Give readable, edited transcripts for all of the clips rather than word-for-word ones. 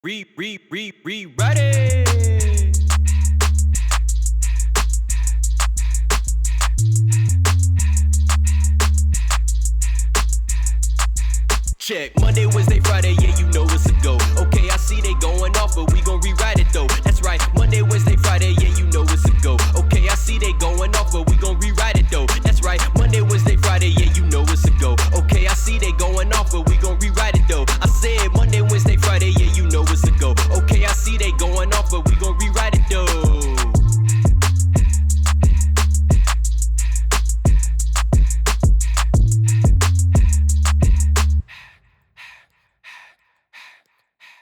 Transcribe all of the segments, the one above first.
Ready. Check Monday, Wednesday, Friday, yeah, you know it's a go. Okay, I see they going off, but we gon' rewrite it though. That's right, Monday, Wednesday, Friday, yeah, you know it's a go. Okay, I see they going off, but we gon' rewrite it though. That's right, Monday, Wednesday, Friday, yeah, you know it's a go. Okay, I see they going off, but we gon' rewrite it though. I said Monday, Wednesday, Friday, yeah, you know it's a go. Okay, I see they going off, but we gon' rewrite it though.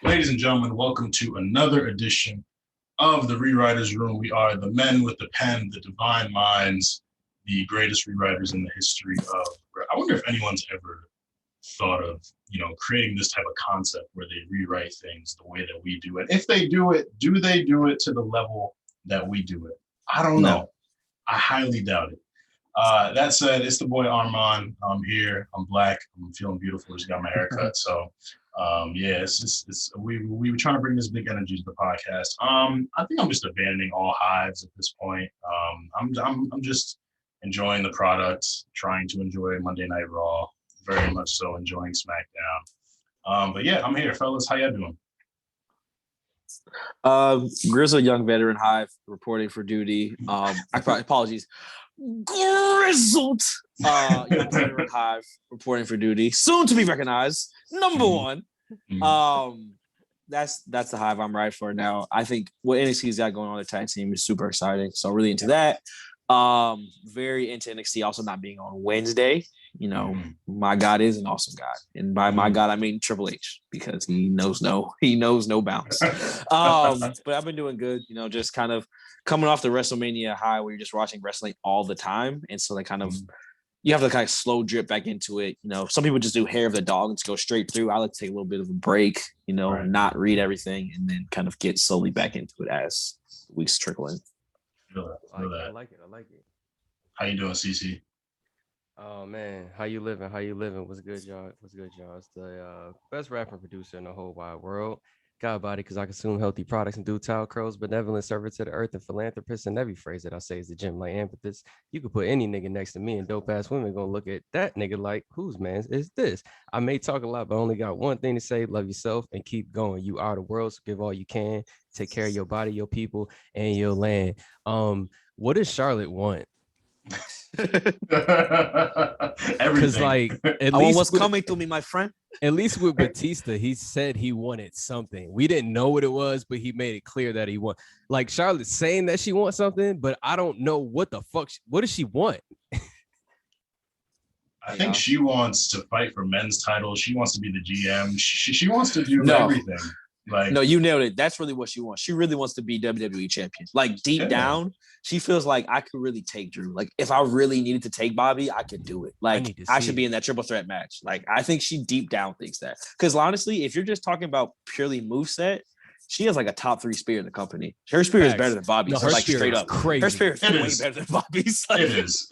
Ladies and gentlemen, welcome to another edition of the Rewriters Room. We are the men with the pen, the divine minds, the greatest rewriters in the history of. I wonder if anyone's ever thought of, creating this type of concept where they rewrite things the way that we do it. If they do it, do they do it to the level that we do it? I don't know. I highly doubt it. That said, it's the boy Armon. I'm here. I'm black. I'm feeling beautiful. Just got my hair cut. So, we were trying to bring this big energy to the podcast. I think I'm just abandoning all hives at this point. I'm just enjoying the product, trying to enjoy Monday Night Raw, very much so enjoying SmackDown. But yeah, I'm here, fellas. How y'all doing? Grizzled young veteran hive reporting for duty. Apologies. Grizzled young veteran hive reporting for duty. Soon to be recognized. Number one. That's the hive I'm right for now. I think what NXT's got going on the tag team is super exciting. So really into that. Very into NXT also not being on Wednesday. My God is an awesome God. And by my God, I mean Triple H, because he knows no bounds. But I've been doing good, just kind of coming off the WrestleMania high where you're just watching wrestling all the time. And so they kind of, you have to kind of slow drip back into it. Some people just do hair of the dog and just go straight through. I like to take a little bit of a break, Right. Not read everything and then kind of get slowly back into it as weeks trickle in. I like it. How you doing, CC? Oh man, how you living? What's good, y'all? It's the best rapper and producer in the whole wide world. God body, because I consume healthy products and do towel curls, benevolent servant to the earth and philanthropist. And every phrase that I say is the gym like amethyst. You could put any nigga next to me and dope ass women gonna look at that nigga like, whose man is this? I may talk a lot, but I only got one thing to say: love yourself and keep going. You are the world, so give all you can. Take care of your body, your people, and your land. What does Charlotte want? Because at least what's coming to me, my friend. At least with Batista, he said he wanted something. We didn't know what it was, but he made it clear that he want. Like Charlotte's saying that she wants something, but I don't know what the fuck. What does she want? I think she wants to fight for men's titles. She wants to be the GM. She wants to do everything. No, you nailed it. That's really what she wants. She really wants to be WWE champion. Like deep down, she feels like I could really take Drew. Like if I really needed to take Bobby, I could do it. Like I should be in that triple threat match. Like I think she deep down thinks that. Because honestly, if you're just talking about purely moveset, she has like a top 3 spear in the company. Her spear is better than Bobby's. No, her like spear straight is up. crazy. Her spear is way better than Bobby's. Like, It is.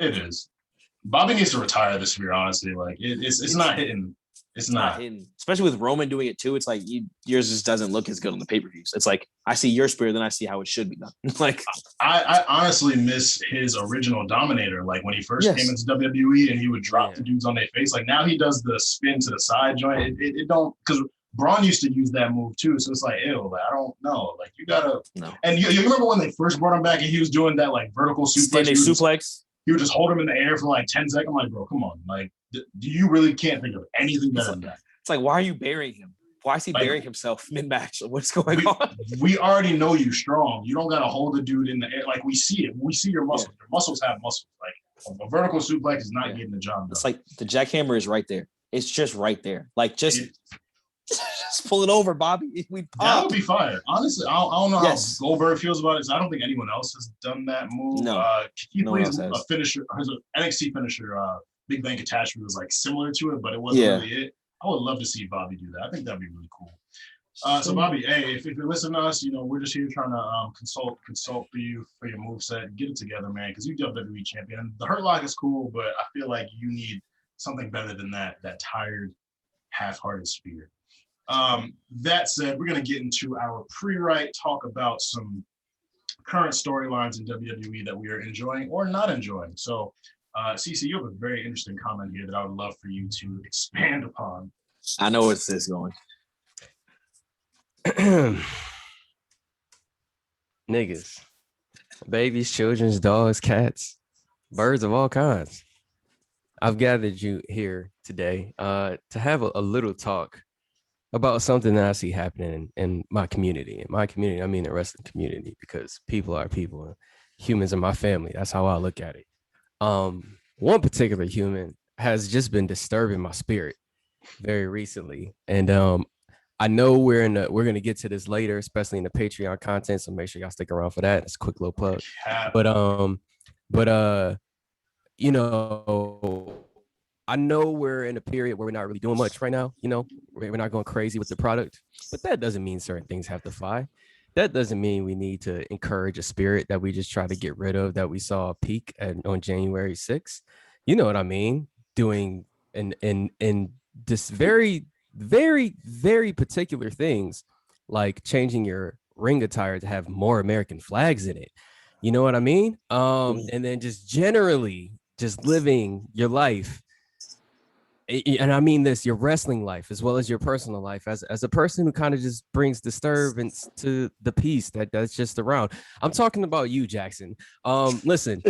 Bobby needs to retire the spear, honestly. Like it's not hitting. It's not hitting, especially with Roman doing it too. It's like yours just doesn't look as good on the pay-per-views. It's like I see your spear, then I see how it should be done. Like I honestly miss his original Dominator. Like when he first came into WWE and he would drop the dudes on their face. Like now he does the spin to the side joint. It don't, because Braun used to use that move too. So it's like, ew, like, I don't know. Like you gotta. No. And you remember when they first brought him back and he was doing that like vertical suplex? He would just hold him in the air for like 10 seconds. I'm like, bro, come on. Like, do you really can't think of anything better than that? It's like, why are you burying him? Why is he burying himself mid-match? What's going on? We already know you strong. You don't got to hold the dude in the air. Like, we see it. We see your muscles. Your muscles have muscles. Like, a vertical suplex is not getting the job done. It's like the jackhammer is right there. It's just right there. Like, just pull it over, Bobby. That would be fire. Honestly, I don't know how Goldberg feels about it. So I don't think anyone else has done that move. No. He plays a finisher, his NXT finisher, Big Bang Catastrophe was like similar to it, but it wasn't really it. I would love to see Bobby do that. I think that'd be really cool. So Bobby, hey, if you're listening to us, we're just here trying to consult for you for your moveset. Get it together, man, because you're WWE champion. The Hurt Lock is cool, but I feel like you need something better than that tired, half-hearted spear. That said, we're going to get into our pre-write, talk about some current storylines in WWE that we are enjoying or not enjoying. So, Cece, you have a very interesting comment here that I would love for you to expand upon. I know where this is going. Niggas, babies, children's, dogs, cats, birds of all kinds. I've gathered you here today to have a little talk about something that I see happening in my community. In my community, I mean the wrestling community, because people are people. Humans are my family. That's how I look at it. One particular human has just been disturbing my spirit very recently, and I know we're gonna get to this later, especially in the Patreon content. So make sure y'all stick around for that. It's a quick little plug. But you know, I know we're in a period where we're not really doing much right now. You know, we're not going crazy with the product, but that doesn't mean certain things have to fly. That doesn't mean we need to encourage a spirit that we just try to get rid of, that we saw peak on January 6th. You know what I mean? Doing in this very, very, very particular things, like changing your ring attire to have more American flags in it. You know what I mean? And then just generally just living your life. And I mean this, your wrestling life as well as your personal life, as a person who kind of just brings disturbance to the peace that's just around. I'm talking about you, Jaxson. Listen,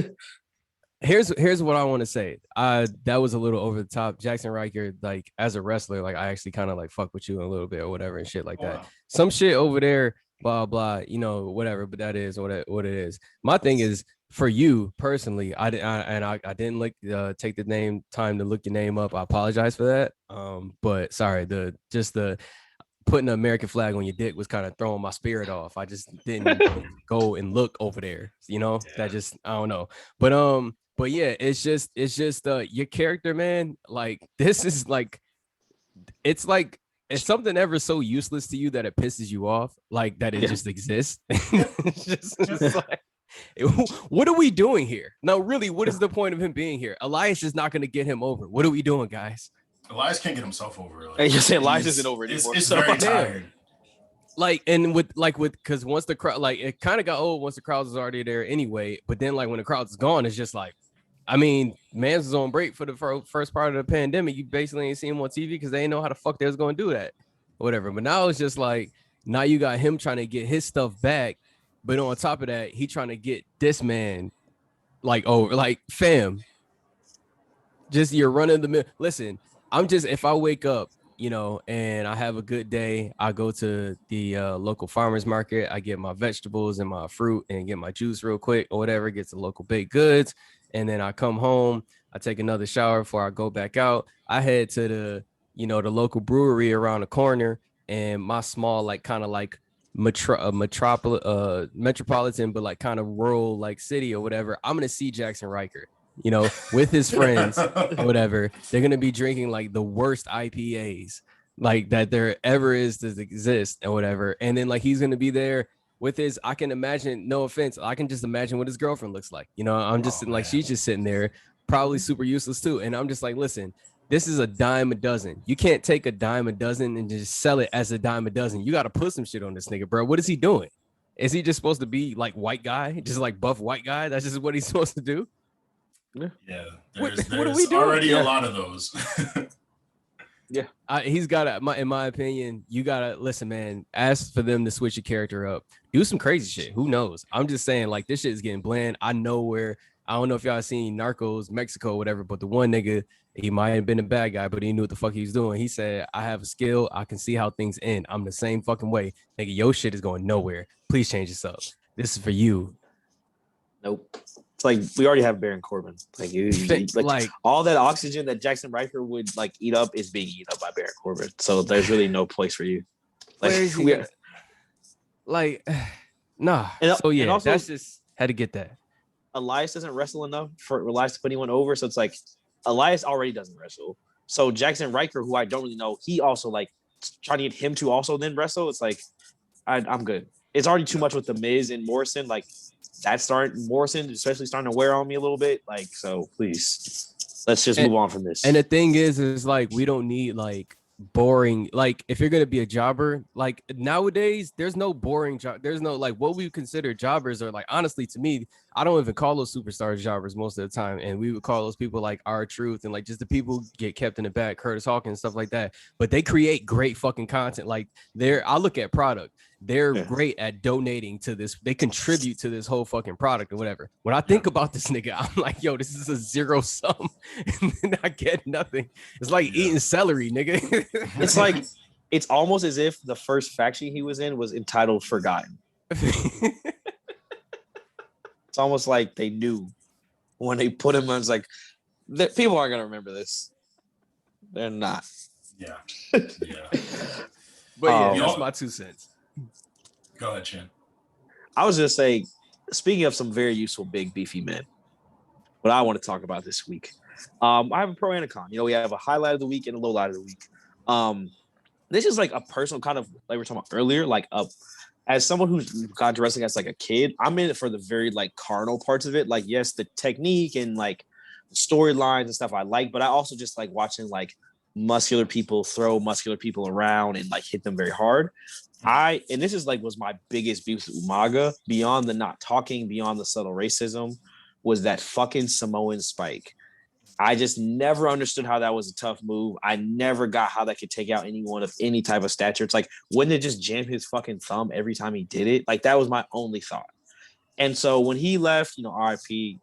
here's what I want to say. That was a little over the top. Jaxson Ryker, like as a wrestler, like I actually kind of like fuck with you a little bit or whatever and shit like that. Some shit over there, blah blah, you know, whatever. But that is what it is. My thing is, for you personally, I didn't take the time to look your name up. I apologize for that. But sorry, the putting the American flag on your dick was kind of throwing my spirit off. I just didn't go and look over there. You know, that just, I don't know. But yeah, it's just your character, man. Like this is like, it's like, it's something ever so useless to you that it pisses you off, like that it just exists. It's just like, what are we doing here? No, really, what is the point of him being here? Elias is not going to get him over. What are we doing, guys? Elias can't get himself over. Like, you say Elias isn't over anymore. It's very tired. Like, and because once the crowd, like, it kind of got old once the crowd was already there anyway. But then, like, when the crowd's gone, it's just like, I mean, Mans was on break for the first part of the pandemic. You basically ain't seen him on TV because they didn't know how the fuck they was going to do that, or whatever. But now it's just like, now you got him trying to get his stuff back. But on top of that, he trying to get this man like over, like, fam, just you're running the mill. Listen, if I wake up, you know, and I have a good day, I go to the local farmer's market, I get my vegetables and my fruit and get my juice real quick or whatever, get the local baked goods. And then I come home, I take another shower before I go back out. I head to the local brewery around the corner, and my small, like, kind of like metropolitan, but like kind of rural, like city or whatever. I'm gonna see Jaxson Ryker, you know, with his friends or whatever. They're gonna be drinking like the worst IPAs like that there ever is to exist or whatever. And then like he's gonna be there with his, I can imagine, no offense, I can just imagine what his girlfriend looks like. You know, I'm just sitting, like, she's just sitting there, probably super useless too. And I'm just like, listen, this is a dime a dozen. You can't take a dime a dozen and just sell it as a dime a dozen. You got to put some shit on this nigga, bro. What is he doing? Is he just supposed to be like white guy, just like buff white guy? That's just what he's supposed to do. Yeah. There's what are we doing? Already a lot of those. Yeah, he's got to, in my opinion, you got to listen, man, ask for them to switch your character up. Do some crazy shit. Who knows? I'm just saying, like, this shit is getting bland. I don't know if y'all seen Narcos, Mexico, whatever, but the one nigga, he might have been a bad guy, but he knew what the fuck he was doing. He said, I have a skill. I can see how things end. I'm the same fucking way. Nigga, your shit is going nowhere. Please change this up. This is for you. Nope. It's like we already have Baron Corbin. Like all that oxygen that Jaxson Ryker would like eat up is being eaten up by Baron Corbin. So there's really no place for you. Like, where is he? Nah. So yeah, also, that's just had to get that. Elias doesn't wrestle enough for Elias to put anyone over. So it's like Elias already doesn't wrestle. So Jaxson Ryker, who I don't really know, he also like trying to get him to also then wrestle. It's like I'm good. It's already too much with the Miz and Morrison. Like Morrison, especially starting to wear on me a little bit. Like, so please, let's just move on from this. And the thing is like we don't need like boring. Like if you're gonna be a jobber, like nowadays, there's no boring job. There's no like what we consider jobbers, or like honestly, to me, I don't even call those superstars jobbers most of the time, and we would call those people like our truth and like just the people who get kept in the back, Curtis Hawkins, stuff like that. But they create great fucking content. Like I look at product. They're great at donating to this. They contribute to this whole fucking product or whatever. When I think about this nigga, I'm like, yo, this is a zero sum, and then I get nothing. It's like eating celery, nigga. It's like it's almost as if the first faction he was in was entitled Forgotten. It's almost like they knew when they put him on. It's like people aren't gonna remember this. They're not. Yeah. But yeah, that's my 2 cents. Go ahead, Chin. I was just saying, speaking of some very useful big beefy men, what I want to talk about this week. I have a pro and a con. We have a highlight of the week and a low light of the week. This is like a personal kind of like we were talking about earlier, like as someone who's got into wrestling as like a kid, I'm in it for the very like carnal parts of it. Like, yes, the technique and like storylines and stuff I like, but I also just like watching like muscular people throw muscular people around and like hit them very hard. And this is like was my biggest beef with Umaga, beyond the not talking, beyond the subtle racism, was that fucking Samoan spike. I just never understood how that was a tough move. I never got how that could take out anyone of any type of stature. It's like, wouldn't it just jam his fucking thumb every time he did it? Like, that was my only thought. And so when he left, RIP,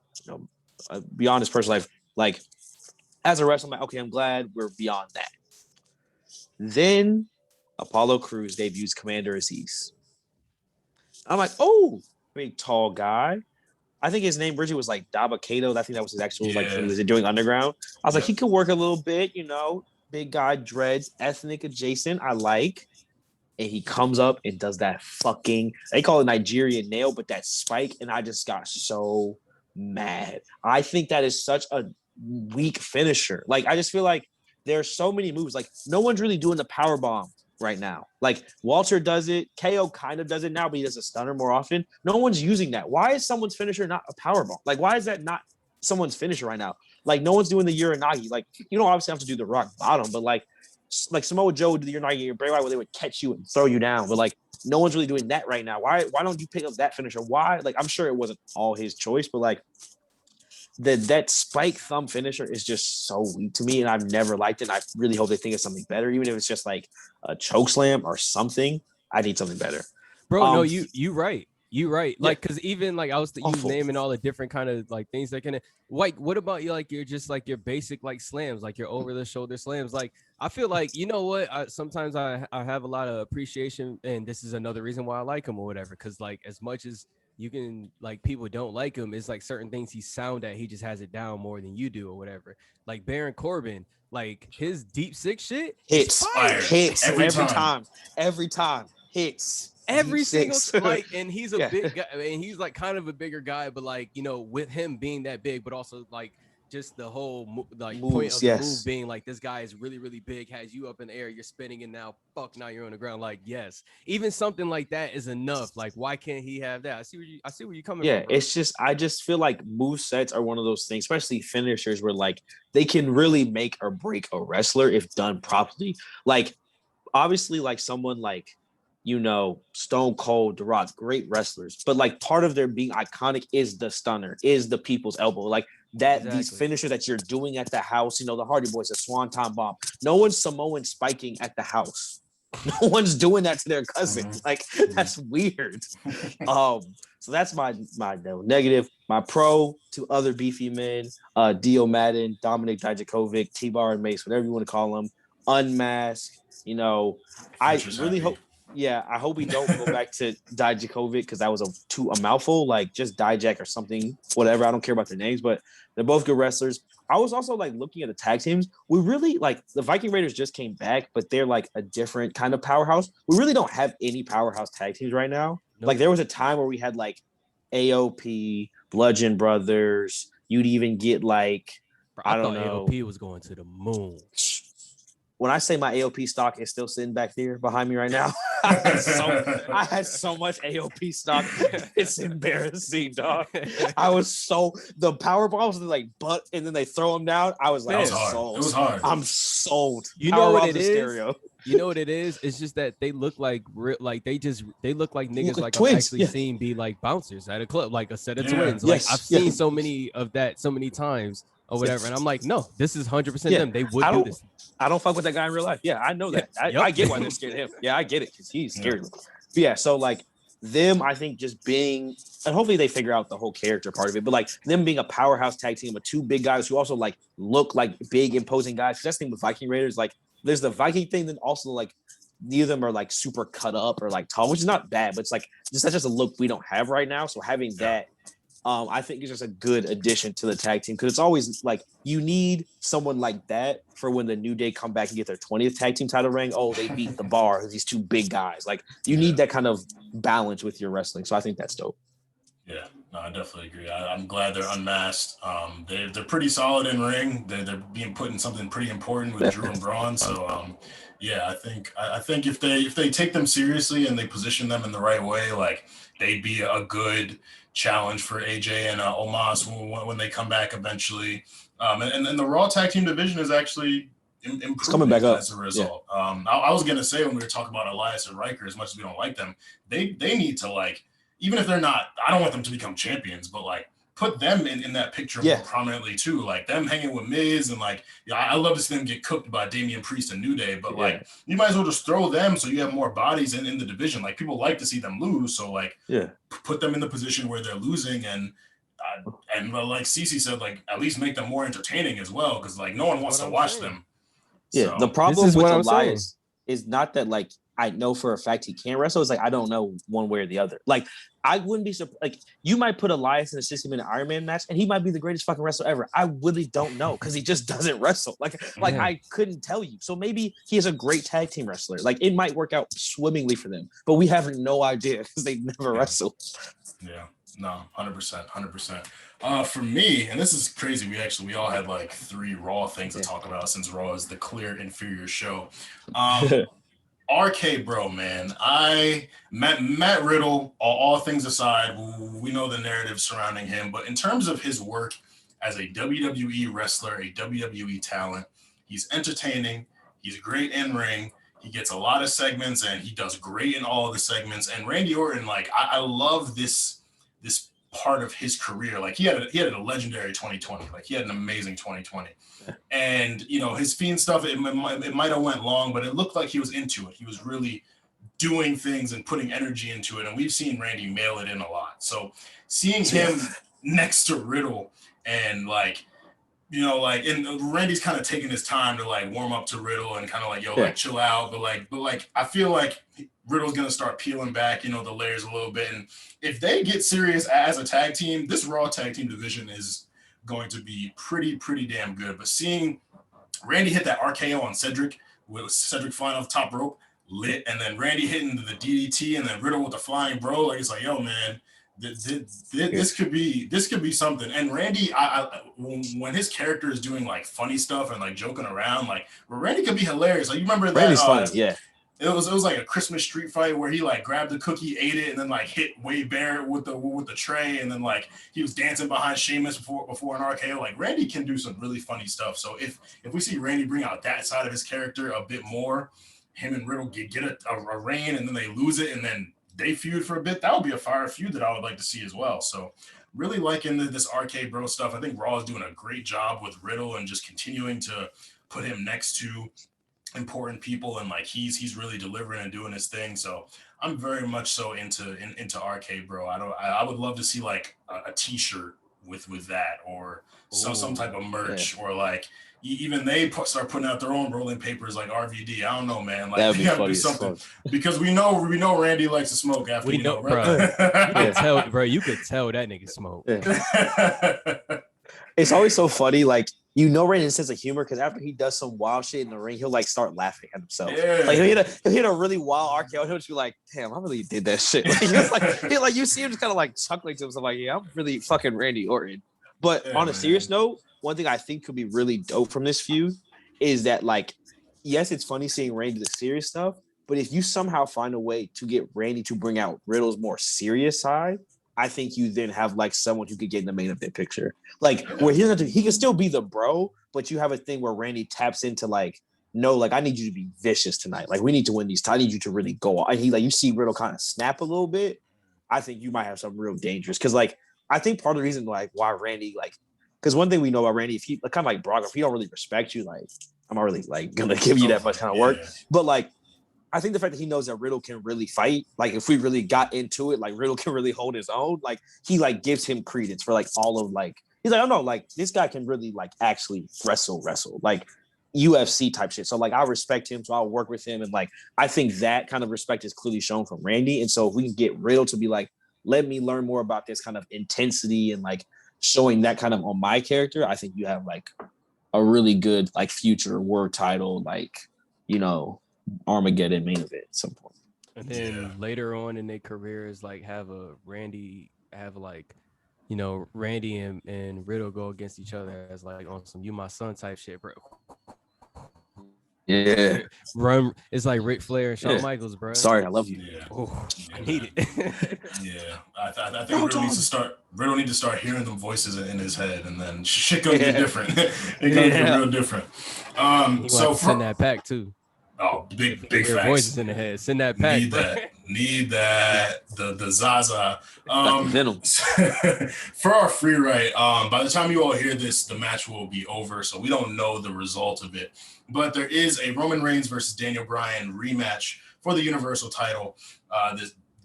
beyond his personal life, like, as a wrestler, I'm like, okay, I'm glad we're beyond that. Then Apollo Crews debuts Commander Aziz. I'm like, oh, big tall guy. I think his name originally was like Daba Kato. I think that was his actual like he was doing underground. I was like, he could work a little bit, big guy, dreads, ethnic adjacent. I like. And he comes up and does that fucking, they call it Nigerian nail, but that spike. And I just got so mad. I think that is such a weak finisher. Like, I just feel like there's so many moves. Like, no one's really doing the power bomb right now. Like, Walter does it. KO kind of does it now, but he does a stunner more often. No one's using that. Why is someone's finisher not a power bomb? Like, why is that not someone's finisher right now? Like, no one's doing the Uranagi. Like, you don't obviously have to do the rock bottom, but like Samoa Joe would do the Uranagi and Bray Wyatt where they would catch you and throw you down. But like, no one's really doing that right now. Why don't you pick up that finisher? Why? Like, I'm sure it wasn't all his choice, but like, that spike thumb finisher is just so weak to me, and I've never liked it. And I really hope they think of something better, even if it's just like a choke slam or something. I need something better, bro. No, you right. Like, because even like I was naming all the different kind of like things that can like. What about you? Like, you're just like your basic like slams, like your over the shoulder slams. Like, I feel like sometimes I have a lot of appreciation, and this is another reason why I like him or whatever. Because like, as much as you can like people don't like him, it's like certain things he sound at, he just has it down more than you do or whatever. Like Baron Corbin, like his deep six shit hits every time hits every single like, and he's a big guy, and he's like kind of a bigger guy, but like with him being that big, but also like just the whole like moves, point of the move being like, this guy is really, really big, has you up in the air, you're spinning, and now you're on the ground. Like, yes, even something like that is enough. Like, why can't he have that? I see where you're coming from. Yeah, it's just, I just feel like move sets are one of those things, especially finishers, where like they can really make or break a wrestler if done properly. Like, obviously, like someone like Stone Cold, The Rock, great wrestlers, but like part of their being iconic is the stunner, is the people's elbow, like that. Exactly. These finishers that you're doing at the house, the Hardy Boys, the Swanton Bomb. No one's Samoan spiking at the house. No one's doing that to their cousin. Like, that's weird. So that's my negative. My pro to other beefy men, Dio Madden, Dominic Dijakovic, T-Bar and Mace, whatever you want to call them, unmasked. I really hope. Yeah, I hope we don't go back to Dijakovic, because that was a mouthful. Like, just Dijak or something, whatever. I don't care about their names, but they're both good wrestlers. I was also like looking at the tag teams. We really like the Viking Raiders just came back, but they're like a different kind of powerhouse. We really don't have any powerhouse tag teams right now. Nope. Like, there was a time where we had like AOP, Bludgeon Brothers. You'd even get like, I don't know. AOP was going to the moon. when I say my AOP stock is still sitting back there behind me right now, I had so much AOP stock. It's embarrassing, dog. I was the power bombs like butt and then they throw them down. I was like, it was hard. It was hard. I'm sold. You know what it is? Stereo. You know what it is? It's just that they look like they look like niggas like twins. I've actually seen be like bouncers at a club, like a set of twins. Like I've seen so many of that so many times or whatever, and I'm like, no, this is 100% them. They would do this. I don't fuck with that guy in real life. Yeah, I know that. I get why they're scared of him. Yeah, I get it because he's scary. Yeah, so like them, I think just being, and hopefully they figure out the whole character part of it, but like them being a powerhouse tag team with two big guys who also like look like big imposing guys. That's the thing with Viking Raiders, like. There's the Viking thing, then also like neither of them are like super cut up or like tall, which is not bad, but it's like that's just a look we don't have right now. So having that, I think is just a good addition to the tag team because it's always like you need someone like that for when the New Day come back and get their 20th tag team title ring. Oh, they beat the Bar, these two big guys. Like you need that kind of balance with your wrestling. So I think that's dope. Yeah, no, I definitely agree. I'm glad they're unmasked. They're pretty solid in ring. They're being put in something pretty important with Drew and Braun. So yeah, I think if they take them seriously and they position them in the right way, like they'd be a good challenge for AJ and Omos when they come back eventually. And the Raw tag team division is actually improving coming back up as a result. Yeah. I was gonna say when we were talking about Elias and Ryker, as much as we don't like them, they need to like. Even if they're not, I don't want them to become champions, but like put them in that picture more prominently too. Like them hanging with Miz and like, I love to see them get cooked by Damian Priest and New Day, but like you might as well just throw them so you have more bodies in the division. Like people like to see them lose, so like put them in the position where they're losing and like Cece said, like at least make them more entertaining as well because like no one wants to watch them. Yeah, so, the problem with Elias is not that like. I know for a fact he can wrestle. It's like I don't know one way or the other. Like I wouldn't be surprised. Like you might put Elias in a 60-minute Iron Man match, and he might be the greatest fucking wrestler ever. I really don't know because he just doesn't wrestle. Like I couldn't tell you. So maybe he is a great tag team wrestler. Like it might work out swimmingly for them, but we have no idea because they never wrestle. Yeah, no, 100%. For me, and this is crazy. We all had like 3 Raw things to talk about since Raw is the clear inferior show. RKBro, man. Matt Riddle, all things aside, we know the narrative surrounding him, but in terms of his work as a WWE wrestler, a WWE talent, he's entertaining, he's great in ring, he gets a lot of segments, and he does great in all of the segments. And Randy Orton, like, I love this part of his career. Like, he had a legendary 2020. Like, he had an amazing 2020. And, you know, his Fiend stuff, it might have went long, but it looked like he was into it. He was really doing things and putting energy into it. And we've seen Randy mail it in a lot. So seeing him next to Riddle and like, you know, like, and Randy's kind of taking his time to like warm up to Riddle and kind of like, like chill out. But like, I feel like Riddle's going to start peeling back, you know, the layers a little bit. And if they get serious as a tag team, this Raw tag team division is going to be pretty damn good. But seeing Randy hit that RKO on Cedric with Cedric flying off the top rope, lit, and then Randy hitting the DDT and then Riddle with the flying bro, like it's like, yo, man, this could be something. And Randy, when his character is doing like funny stuff and like joking around, like Randy could be hilarious. Like you remember that? Randy's funny, yeah. It was like a Christmas street fight where he like grabbed the cookie, ate it, and then like hit Wade Barrett with the tray, and then like he was dancing behind Sheamus before an RKO. Like Randy can do some really funny stuff. So if we see Randy bring out that side of his character a bit more, him and Riddle get a reign, and then they lose it, and then they feud for a bit, that would be a fire feud that I would like to see as well. So really liking this RKBro stuff. I think Raw is doing a great job with Riddle and just continuing to put him next to important people, and like he's really delivering and doing his thing. So I'm very much so into RKBro. I would love to see like a t-shirt with that, or some type of merch, or like even they start putting out their own rolling papers like RVD. I don't know, man. Like they have to do something because we know Randy likes to smoke after we know, right? Bro. You could tell that nigga smoke. Yeah. It's always so funny, like, you know, Randy's sense of humor, because after he does some wild shit in the ring, he'll like start laughing at himself. Yeah. Like he'll hit a really wild RKO. He'll just be like, "Damn, I really did that shit." Like, you see him just kind of like chuckling to himself, like, "Yeah, I'm really fucking Randy Orton." But on a serious note, one thing I think could be really dope from this feud is that like yes, it's funny seeing Randy the serious stuff, but if you somehow find a way to get Randy to bring out Riddle's more serious side, I think you then have like someone who could get in the main event picture. Like where he can still be the bro, but you have a thing where Randy taps into like, no, like I need you to be vicious tonight. Like we need to win these. I need you to really go on. And he like you see Riddle kind of snap a little bit. I think you might have something real dangerous because like I think part of the reason like why Randy like because one thing we know about Randy, if he like, kind of like Brock, if he don't really respect you, like I'm not really like gonna give you that much kind of work. But like I think the fact that he knows that Riddle can really fight, like if we really got into it, like Riddle can really hold his own, like he like gives him credence for like all of like he's like, oh no, like this guy can really like actually wrestle, like UFC type shit. So like I respect him, so I'll work with him. And like I think that kind of respect is clearly shown from Randy. And so if we can get Riddle to be like, let me learn more about this kind of intensity and like showing that kind of on my character, I think you have like a really good like future world title, like, you know, Armageddon main event at some point. And then later on in their careers, like have Randy and Riddle go against each other as like on some you my son type shit, bro. Yeah. Run, it's like Ric Flair and Shawn Michaels, bro. Sorry, I love you. I need it. I think Riddle needs to start hearing the voices in his head, and then shit gonna get different. It gonna get real different. So send that pack too. Oh, big facts. Voices in the head. Send that pack. Need that. The Zaza. Venom. For our free write, by the time you all hear this, the match will be over, so we don't know the result of it. But there is a Roman Reigns versus Daniel Bryan rematch for the Universal title,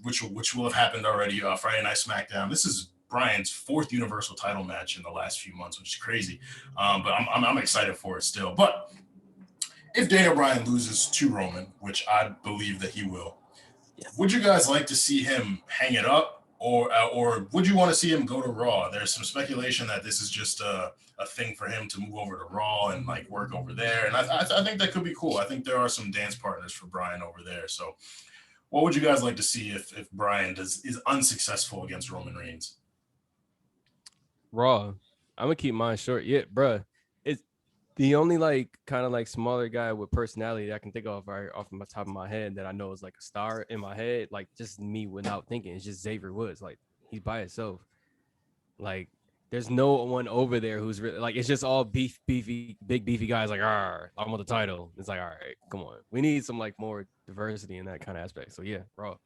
which will have happened already Friday Night SmackDown. This is Bryan's 4th Universal title match in the last few months, which is crazy. But I'm excited for it still. But if Daniel Bryan loses to Roman, which I believe that he will, would you guys like to see him hang it up, or would you want to see him go to Raw? There's some speculation that this is just a thing for him to move over to Raw and like work over there, and I think that could be cool. I think there are some dance partners for Bryan over there. So, what would you guys like to see if Bryan is unsuccessful against Roman Reigns? Raw. I'm gonna keep mine short. Yeah, bruh. The only like kind of like smaller guy with personality that I can think of right off my top of my head that I know is like a star in my head, like just me without thinking, it's just Xavier Woods. Like he's by himself. Like there's no one over there who's really like, it's just all big beefy guys like, I want the title. It's like, all right, come on. We need some like more diversity in that kind of aspect. So yeah, Raw.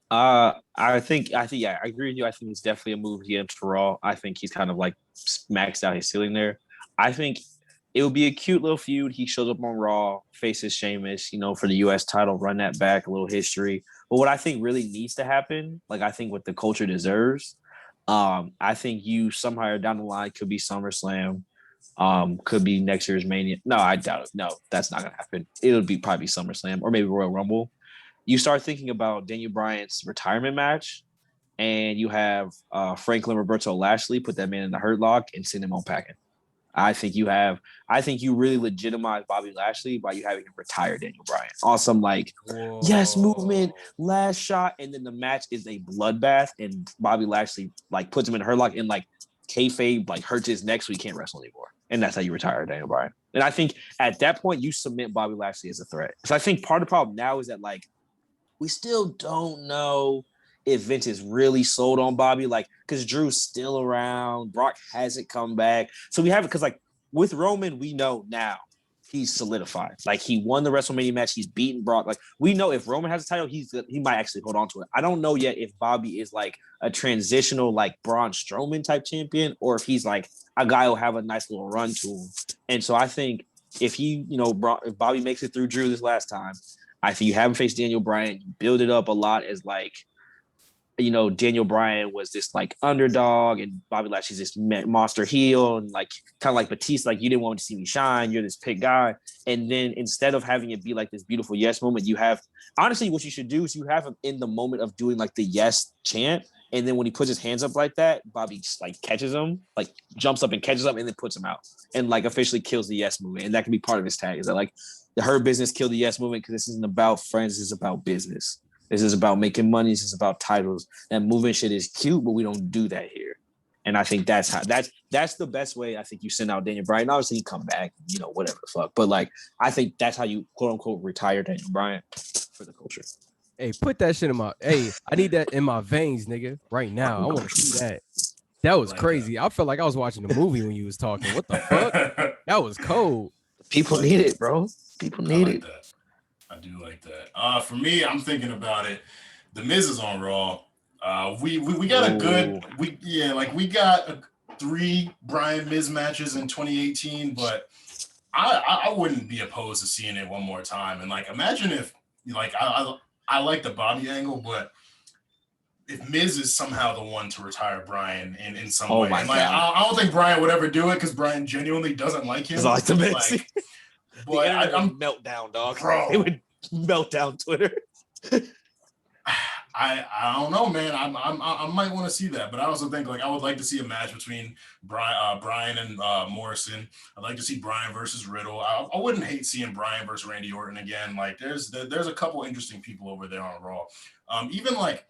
I think yeah, I agree with you. I think it's definitely a move against Raw. I think he's kind of like maxed out his ceiling there. I think it would be a cute little feud. He shows up on Raw, faces Sheamus, you know, for the U.S. title, run that back, a little history. But what I think really needs to happen, like I think what the culture deserves, I think you somehow down the line could be SummerSlam, could be next year's Mania. No, I doubt it. No, that's not gonna happen. It'll be probably SummerSlam or maybe Royal Rumble. You start thinking about Daniel Bryan's retirement match, and you have Franklin Roberto Lashley put that man in the Hurt Lock and send him on packing. I think you really legitimize Bobby Lashley by you having him retire Daniel Bryan. Awesome, like, yes, movement, last shot, and then the match is a bloodbath, and Bobby Lashley like puts him in her lock and like kayfabe like hurts his neck so he can't wrestle anymore. And that's how you retire Daniel Bryan. And I think at that point you cement Bobby Lashley as a threat. So I think part of the problem now is that like we still don't know if Vince is really sold on Bobby, like, because Drew's still around, Brock hasn't come back. So we have it because, like, with Roman, we know now he's solidified. Like, he won the WrestleMania match, he's beaten Brock. Like, we know if Roman has a title, he might actually hold on to it. I don't know yet if Bobby is like a transitional, like, Braun Strowman type champion, or if he's like a guy who'll have a nice little run to him. And so I think if he, you know, if Bobby makes it through Drew this last time, I think you haven't faced Daniel Bryan, you build it up a lot as like, you know, Daniel Bryan was this like underdog and Bobby Lashley's this monster heel, and like kind of like Batista, like you didn't want to see me shine, you're this pick guy. And then instead of having it be like this beautiful yes moment, you have honestly what you should do is you have him in the moment of doing like the yes chant, and then when he puts his hands up like that, Bobby just like catches him, like jumps up and catches him and then puts him out and like officially kills the yes movement. And that can be part of his tag, is that like the Hurt Business kill the yes movement, because this isn't about friends, this is about business. This is about making money. This is about titles. That moving shit is cute, but we don't do that here. And I think that's the best way. I think you send out Daniel Bryan. Obviously, he come back, whatever the fuck. But like, I think that's how you quote unquote retire Daniel Bryan for the culture. Hey, put that shit in my. Hey, I need that in my veins, nigga. Right now, I want to see that. That was crazy. I felt like I was watching a movie when you was talking. What the fuck? That was cold. People need it, bro. People need it. That. I do like that. For me, I'm thinking about it. The Miz is on Raw. We got a good we got 3 Bryan Miz matches in 2018, but I wouldn't be opposed to seeing it one more time. And like, imagine if I like the Bobby angle, but if Miz is somehow the one to retire Bryan in some way, my and like God. I don't think Bryan would ever do it because Bryan genuinely doesn't like him. I like the Miz. But I'm meltdown, dog. Bro. It would melt down Twitter. I don't know, man. I might want to see that, but I also think like I would like to see a match between Bryan and Morrison. I'd like to see Bryan versus Riddle. I wouldn't hate seeing Bryan versus Randy Orton again. Like there's a couple interesting people over there on Raw. Even like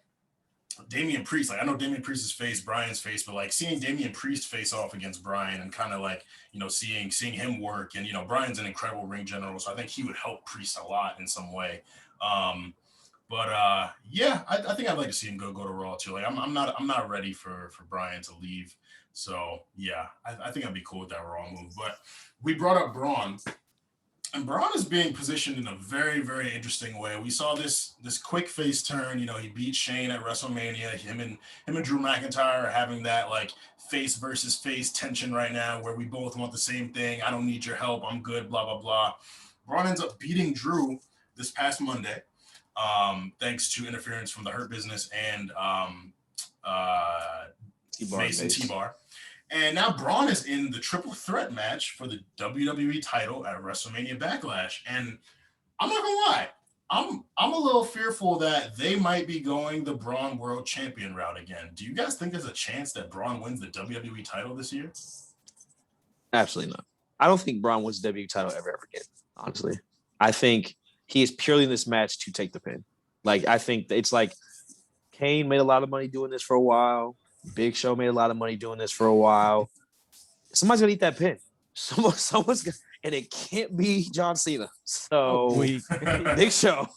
Damian Priest. Like I know Damian Priest has faced Bryan's face, but like seeing Damian Priest face off against Bryan and kind of like seeing him work, and Bryan's an incredible ring general, so I think he would help Priest a lot in some way. But I think I'd like to see him go to Raw too. Like I'm not ready for Bryan to leave. So yeah, I think I'd be cool with that Raw move. But we brought up Braun, and Braun is being positioned in a very, very interesting way. We saw this quick face turn. He beat Shane at WrestleMania. Him and Drew McIntyre are having that like face versus face tension right now, where we both want the same thing. I don't need your help. I'm good. Blah blah blah. Braun ends up beating Drew this past Monday. Thanks to interference from the Hurt Business and Mason T-Bar. And now Braun is in the triple threat match for the WWE title at WrestleMania Backlash. And I'm not gonna lie, I'm a little fearful that they might be going the Braun World Champion route again. Do you guys think there's a chance that Braun wins the WWE title this year? Absolutely not. I don't think Braun wins the WWE title ever again, honestly. I think he is purely in this match to take the pin. Like, I think it's like Kane made a lot of money doing this for a while. Big Show made a lot of money doing this for a while. Somebody's going to eat that pin. Someone's going to, and it can't be John Cena. So, Big Show.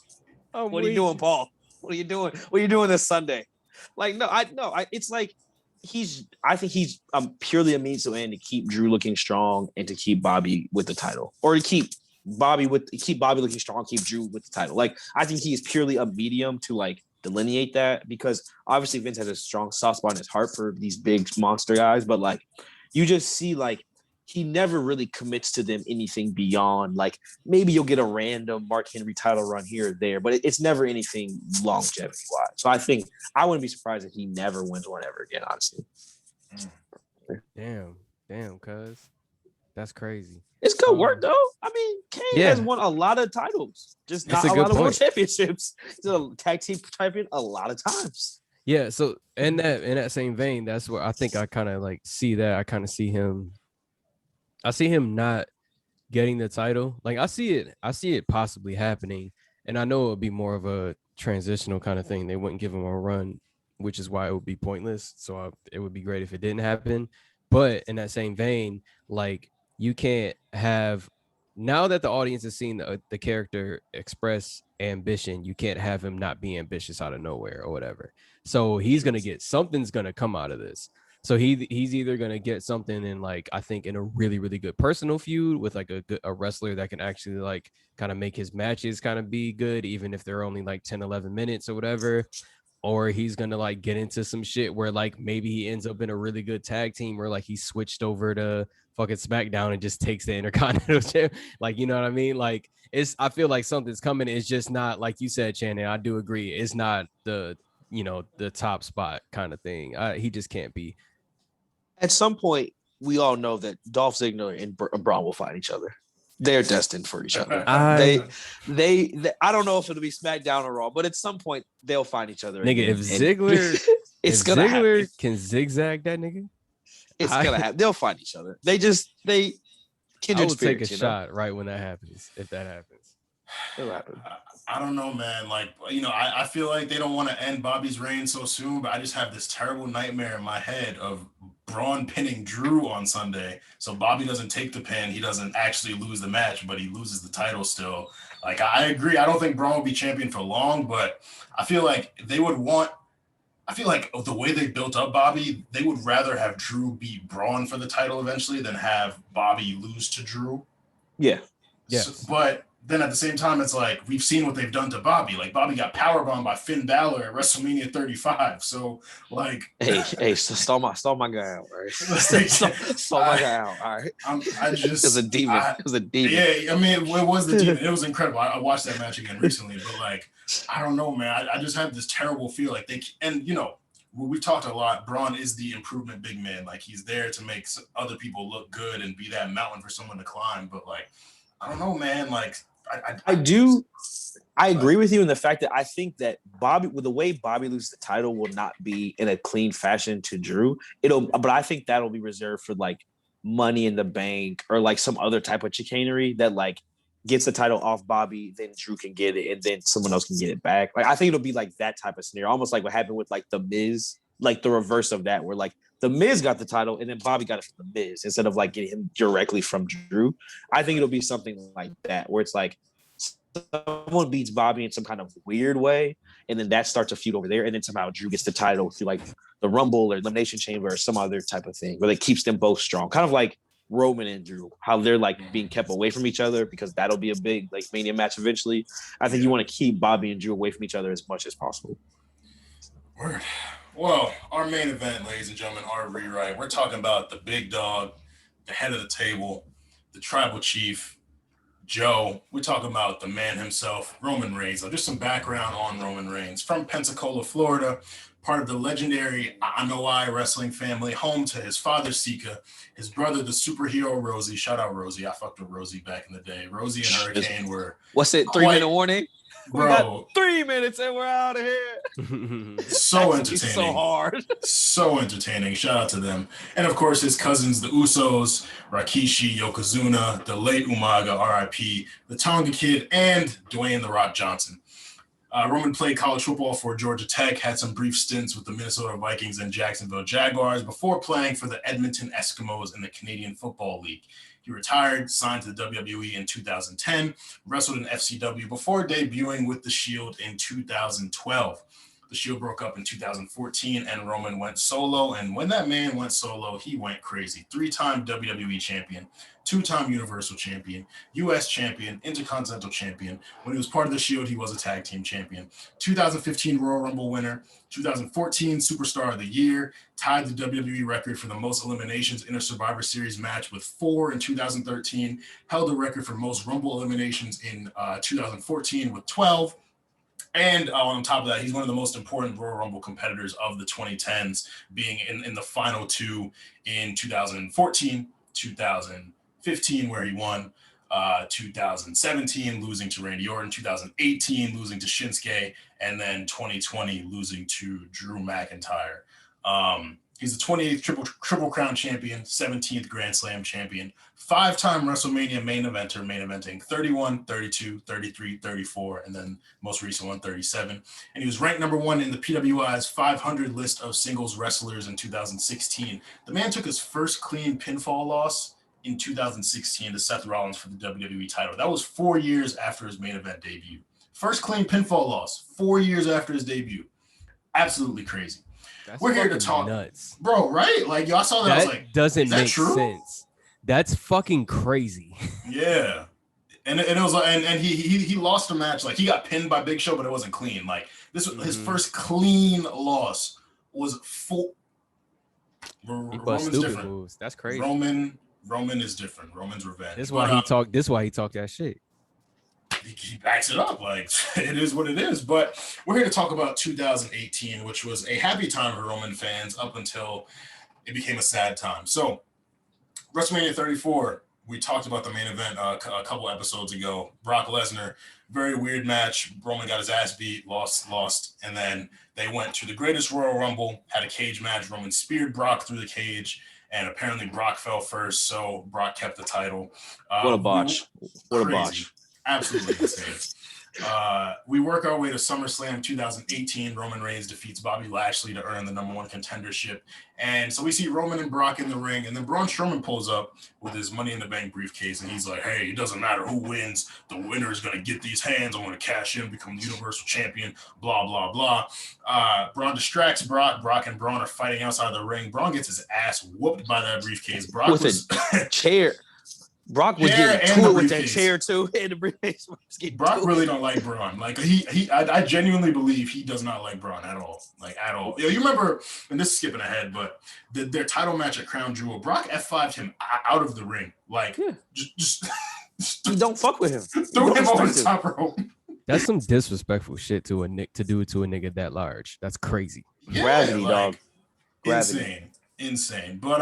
What are you doing, Paul? What are you doing? What are you doing this Sunday? Like, it's like I think he's purely a means to end to keep Drew looking strong and to keep Bobby with the title, or to keep Bobby looking strong, keep Drew with the title. Like, I think he is purely a medium to like delineate that, because obviously Vince has a strong soft spot in his heart for these big monster guys, but like you just see like he never really commits to them anything beyond like maybe you'll get a random Mark Henry title run here or there, but it's never anything longevity wise. So I think I wouldn't be surprised if he never wins one ever again, honestly. Damn, cuz that's crazy. It's good work though. I mean, Kane has won a lot of titles, just not a lot of world championships. He's a tag team champion a lot of times. Yeah, so in that same vein, that's where I think I kind of like see that. I kind of see him. I see him not getting the title. Like I see it possibly happening, and I know it would be more of a transitional kind of thing. They wouldn't give him a run, which is why it would be pointless. So it would be great if it didn't happen. But in that same vein, like you can't have, now that the audience has seen the character express ambition, you can't have him not be ambitious out of nowhere or whatever. So he's gonna get something's gonna come out of this. So he's either gonna get something in like I think in a really really good personal feud with like a wrestler that can actually like kind of make his matches kind of be good, even if they're only like 10-11 minutes or whatever. Or he's gonna like get into some shit where like maybe he ends up in a really good tag team where like he switched over to fucking SmackDown and just takes the Intercontinental Champ. Like, you know what I mean? Like I feel like something's coming. It's just not like you said, Shannon. I do agree. It's not the top spot kind of thing. He just can't be. At some point, we all know that Dolph Ziggler and Braun will fight each other. They're destined for each other. I don't know if it'll be SmackDown or Raw, but at some point they'll find each other. Nigga, if Ziggler, Ziggler can zigzag that nigga, it's gonna happen. They'll find each other. They kindred I will spirits, take a shot right when that happens. If that happens, it'll happen. I don't know, man. Like, I feel like they don't want to end Bobby's reign so soon, but I just have this terrible nightmare in my head of Braun pinning Drew on Sunday. So Bobby doesn't take the pin. He doesn't actually lose the match, but he loses the title still. Like, I agree. I don't think Braun will be champion for long, but I feel like they would want, I feel like the way they built up Bobby, they would rather have Drew beat Braun for the title eventually than have Bobby lose to Drew. Yeah. Yeah. So, but then at the same time, it's like we've seen what they've done to Bobby. Like Bobby got powerbombed by Finn Balor at WrestleMania 35. So like, hey, stall my guy out, right? stall my guy out. All right. I just it was a demon. It was a demon. Yeah, I mean, it was the demon. It was incredible. I watched that match again recently, but like, I don't know, man. I just have this terrible feel like they, and you know, we've talked a lot. Braun is the improvement big man. Like he's there to make other people look good and be that mountain for someone to climb. But like, I don't know, man. Like I agree with you in the fact that I think that Bobby, with the way Bobby loses the title, will not be in a clean fashion to Drew. But I think that'll be reserved for like Money in the Bank or like some other type of chicanery that like gets the title off Bobby, then Drew can get it, and then someone else can get it back. Like I think it'll be like that type of scenario, almost like what happened with like the Miz, like the reverse of that, where like the Miz got the title and then Bobby got it from the Miz instead of like getting him directly from Drew. I think it'll be something like that, where it's like someone beats Bobby in some kind of weird way, and then that starts a feud over there, and then somehow Drew gets the title through like the Rumble or Elimination Chamber or some other type of thing, where it keeps them both strong. Kind of like Roman and Drew, how they're like being kept away from each other because that'll be a big like Mania match eventually. I think you want to keep Bobby and Drew away from each other as much as possible. Word. Well, our main event, ladies and gentlemen, our rewrite. We're talking about the big dog, the head of the table, the tribal chief, Joe. We're talking about the man himself, Roman Reigns. Just some background on Roman Reigns. From Pensacola, Florida, part of the legendary Anoa'i wrestling family, home to his father, Sika, his brother, the superhero Rosie. Shout out Rosie. I fucked with Rosie back in the day. Rosie and Hurricane were... What's it, 3-minute warning? Bro, we got 3 minutes and we're out of here. So entertaining. So hard. So entertaining. Shout out to them. And of course, his cousins, the Usos, Rikishi, Yokozuna, the late Umaga, RIP, the Tonga Kid, and Dwayne The Rock Johnson. Roman played college football for Georgia Tech, had some brief stints with the Minnesota Vikings and Jacksonville Jaguars before playing for the Edmonton Eskimos in the Canadian Football League. He retired, signed to the WWE in 2010, wrestled in FCW before debuting with The Shield in 2012. The Shield broke up in 2014 and Roman went solo. And when that man went solo, he went crazy. 3-time WWE champion, 2-time Universal champion, US champion, Intercontinental champion. When he was part of the Shield, he was a tag team champion. 2015 Royal Rumble winner, 2014 Superstar of the Year, tied the WWE record for the most eliminations in a Survivor Series match with 4 in 2013, held the record for most Rumble eliminations in 2014 with 12. And on top of that, he's one of the most important Royal Rumble competitors of the 2010s, being in the final 2 in 2014, 2015, where he won, 2017, losing to Randy Orton, 2018, losing to Shinsuke, and then 2020, losing to Drew McIntyre. He's the 28th Triple Crown champion, 17th Grand Slam champion, 5-time WrestleMania main eventing 31, 32, 33, 34, and then most recent one, 37. And he was ranked number 1 in the PWI's 500 list of singles wrestlers in 2016. The man took his first clean pinfall loss in 2016 to Seth Rollins for the WWE title. That was 4 years after his main event debut. First clean pinfall loss, 4 years after his debut. Absolutely crazy. That's We're here to talk, nuts, bro. Right? Like y'all saw that. I was like, doesn't make true? sense. That's fucking crazy. Yeah, and it was like, and he lost the match. Like he got pinned by Big Show, but it wasn't clean. Like this was his first clean loss was full. Roman's different. Moves. That's crazy. Roman is different. Roman's revenge. This is why he talked. This is why he talked that shit. He backs it up. Like it is what it is. But we're here to talk about 2018, which was a happy time for Roman fans up until it became a sad time. So WrestleMania 34, we talked about the main event a couple episodes ago. Brock Lesnar, very weird match. Roman got his ass beat, lost. And then they went to the greatest Royal Rumble, had a cage match. Roman speared Brock through the cage, and apparently Brock fell first, so Brock kept the title. What a botch. What a botch. Absolutely insane. We work our way to SummerSlam 2018. Roman Reigns defeats Bobby Lashley to earn the #1 contendership. And so we see Roman and Brock in the ring, and then Braun Strowman pulls up with his Money in the Bank briefcase, and he's like, hey, it doesn't matter who wins. The winner is going to get these hands. I'm going to cash in, become the Universal Champion, blah, blah, blah. Braun distracts Brock. Brock and Braun are fighting outside the ring. Braun gets his ass whooped by that briefcase. Brock with was a chair. Brock was getting to it with that chair too, and the briefcase was getting Brock really don't like Braun. Like I genuinely believe he does not like Braun at all. Like at all. You remember, and this is skipping ahead, but their title match at Crown Jewel, Brock F5'd him out of the ring. Like just you don't fuck with him. Threw him over the top rope. That's some disrespectful shit to do to a nigga that large. That's crazy. Yeah, Gravity, like, dog. Gravity. Insane. But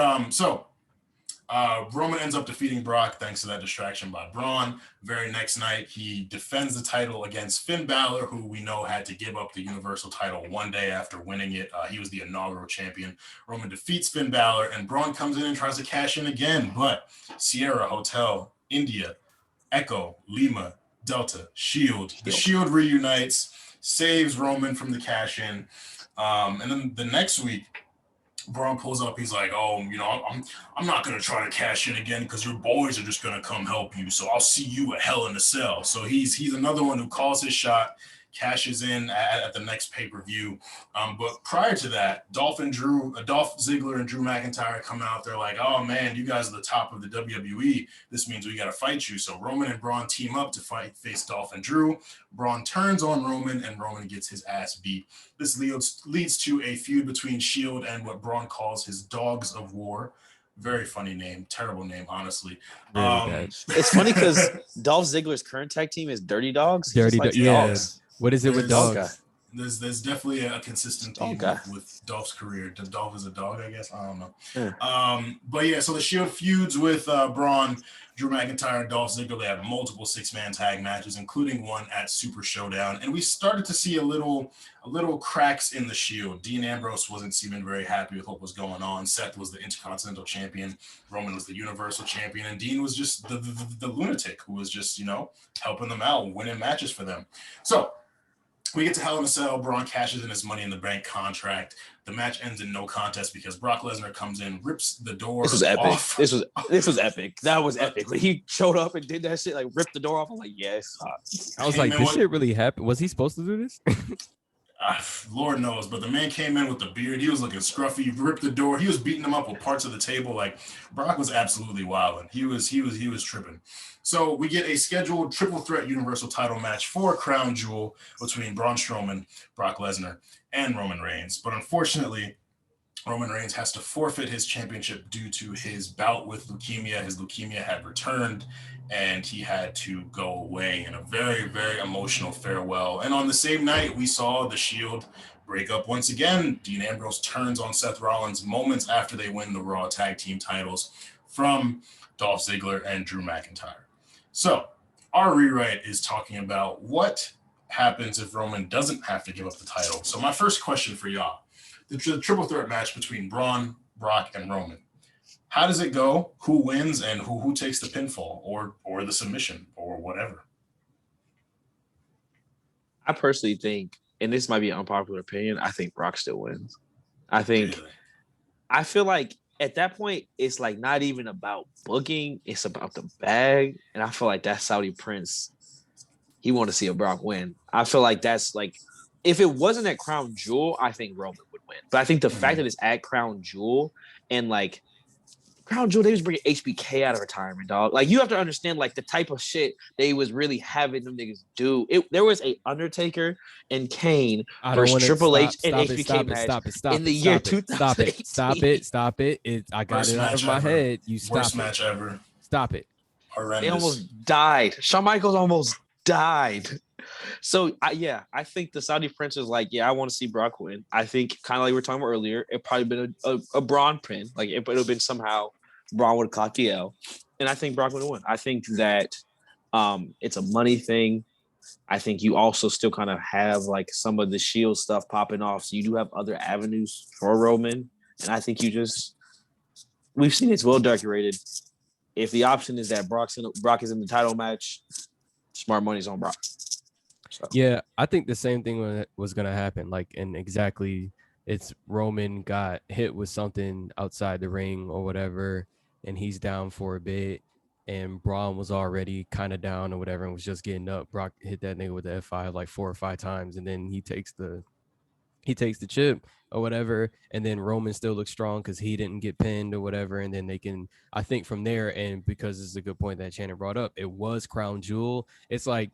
Roman ends up defeating Brock thanks to that distraction by Braun. Very next night, he defends the title against Finn Balor, who we know had to give up the Universal title one day after winning it. He was the inaugural champion. Roman defeats Finn Balor, and Braun comes in and tries to cash in again. But Sierra, Hotel, India, Echo, Lima, Delta, Shield. The Shield reunites, saves Roman from the cash in. And then the next week, Braun pulls up. He's like, "Oh, I'm not gonna try to cash in again because your boys are just gonna come help you. So I'll see you at Hell in a Cell." So he's another one who calls his shot, cashes in at the next pay-per-view. But prior to that, Dolph Ziggler and Drew McIntyre come out. They're like, "Oh man, you guys are the top of the WWE. This means we got to fight you." So Roman and Braun team up to face Dolph and Drew. Braun turns on Roman, and Roman gets his ass beat. This leads to a feud between Shield and what Braun calls his Dogs of War. Very funny name, terrible name, honestly. It's funny because Dolph Ziggler's current tag team is Dirty Dogs. Dirty Dogs. Yeah. What is it with dogs? Okay. There's definitely a consistent theme with Dolph's career. Dolph is a dog, I guess. I don't know. Yeah. But yeah, so the Shield feuds with Braun, Drew McIntyre, and Dolph Ziggler. They have multiple 6-man tag matches, including one at Super Showdown. And we started to see a little cracks in the Shield. Dean Ambrose wasn't seeming very happy with what was going on. Seth was the Intercontinental Champion. Roman was the Universal Champion. And Dean was just the lunatic who was just, helping them out, winning matches for them. So we get to Hell in a Cell. Braun cashes in his Money in the Bank contract. The match ends in no contest because Brock Lesnar comes in, rips the door This was epic. off. This was epic. That was epic. When he showed up and did that shit, like ripped the door off, I'm like, yes. I was like, this shit really happened. Was he supposed to do this? Lord knows, but the man came in with the beard. He was looking scruffy, ripped the door. He was beating them up with parts of the table. Like Brock was absolutely wilding. He was tripping. So we get a scheduled triple threat Universal title match for Crown Jewel between Braun Strowman, Brock Lesnar, and Roman Reigns. But unfortunately, Roman Reigns has to forfeit his championship due to his bout with leukemia. His leukemia had returned, and he had to go away in a very, very emotional farewell. And on the same night, we saw the Shield break up once again. Dean Ambrose turns on Seth Rollins moments after they win the Raw Tag Team titles from Dolph Ziggler and Drew McIntyre. So our rewrite is talking about what happens if Roman doesn't have to give up the title. So my first question for y'all, the triple threat match between Braun, Brock, and Roman. How does it go? Who wins and who takes the pinfall or the submission or whatever? I personally think, and this might be an unpopular opinion, I think Brock still wins. I feel like at that point, it's like not even about booking, it's about the bag. And I feel like that Saudi Prince, he want to see a Brock win. I feel like that's like, if it wasn't at Crown Jewel, I think Roman would win. But I think the fact that it's at Crown Jewel and like Crown Jewel, they was bringing HBK out of retirement, dog. Like you have to understand like the type of shit they was really having them niggas do. There was a Undertaker and Kane versus Triple H and HBK match in the year 2018. Stop it. I got it out of my head. You stop Worst match ever. Stop it. Horrendous. They almost died. Shawn Michaels almost died. So I think the Saudi Prince is like, I want to see Brock win. I think kind of like we were talking about earlier, it probably been a Braun pin. Like it would have been somehow Braun would have caught the L, and I think Brock would have won. I think that it's a money thing. I think you also still kind of have like some of the Shield stuff popping off, so you do have other avenues for Roman, and I think we've seen it's well decorated. If the option is that Brock is in the title match, smart money's on Brock. So. Yeah, I think the same thing was gonna happen. Like, and exactly, it's Roman got hit with something outside the ring or whatever, and he's down for a bit. And Braun was already kind of down or whatever, and was just getting up. Brock hit that nigga with the F5 like 4 or 5 times, and then he takes the chip or whatever, and then Roman still looks strong because he didn't get pinned or whatever, and then they can, I think from there, and because this is a good point that Shannon brought up, it was Crown Jewel. It's like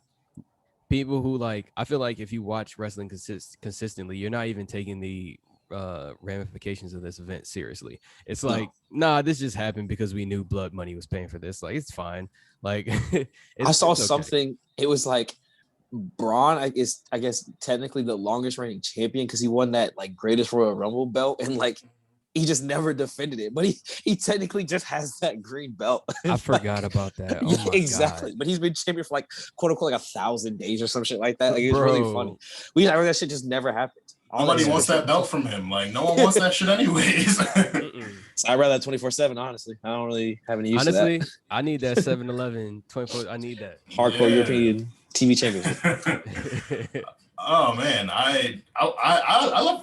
people who like, I feel like if you watch wrestling consistently, you're not even taking the ramifications of this event seriously. It's like, nah, this just happened because we knew Blood Money was paying for this. Like, it's fine. Like, I saw it's okay. something. It was like Braun, I guess technically the longest reigning champion because he won that like greatest Royal Rumble belt, and like he just never defended it. But he technically just has that green belt. I forgot about that. Oh my exactly. God. But he's been champion for like quote unquote like 1,000 days or some shit like that. Like it was really funny. That shit just never happened. Nobody wants that belt from him. Like, no one wants that shit anyways. So I'd rather that 24/7, honestly. I don't really have any use Honestly, to that. I need that 7-Eleven 24. I need that. Hardcore European TV championship. Oh man, I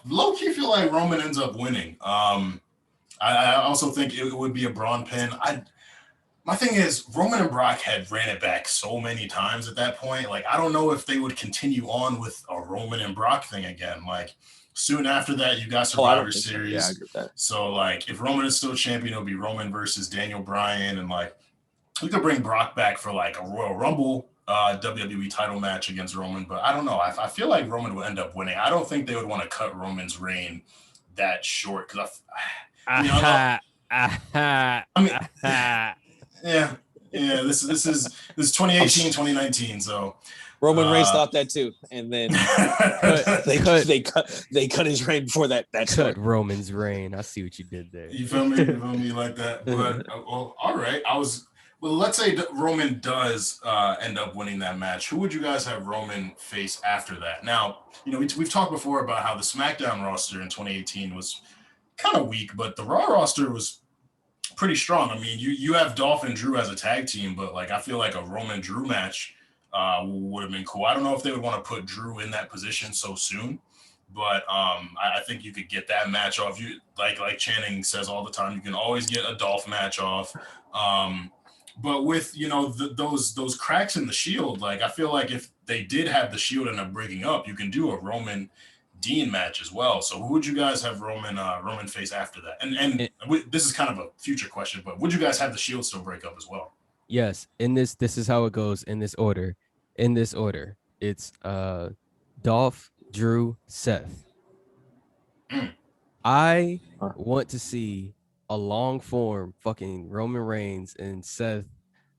low key feel like Roman ends up winning. I also think it would be a Braun pin. My thing is, Roman and Brock had ran it back so many times at that point. Like, I don't know if they would continue on with a Roman and Brock thing again. Like, soon after that, you got Survivor Series. Yeah, I agree with that. So, like, if Roman is still champion, it'll be Roman versus Daniel Bryan. And, like, we could bring Brock back for, like, a Royal Rumble WWE title match against Roman. But I don't know. I feel like Roman would end up winning. I don't think they would want to cut Roman's reign that short. Because I mean, yeah. This is 2018, 2019. So Roman Reigns thought that too, and then they cut his reign before that. Cut Roman's reign. I see what you did there. You feel me like that? But well, all right. Well, let's say Roman does end up winning that match. Who would you guys have Roman face after that? Now, we've talked before about how the SmackDown roster in 2018 was kind of weak, but the Raw roster was pretty strong. I mean, you have Dolph and Drew as a tag team, but like I feel like a Roman Drew match would have been cool. I don't know if they would want to put Drew in that position so soon, but I think you could get that match off. You like Channing says all the time, you can always get a Dolph match off. But with those cracks in the Shield, like I feel like if they did have the Shield end up breaking up, you can do a Roman Dean match as well. So who would you guys have Roman face after that? And this is kind of a future question, but would you guys have the Shield still break up as well? Yes. This is how it goes in this order. It's Dolph, Drew, Seth. I want to see a long form fucking Roman Reigns and Seth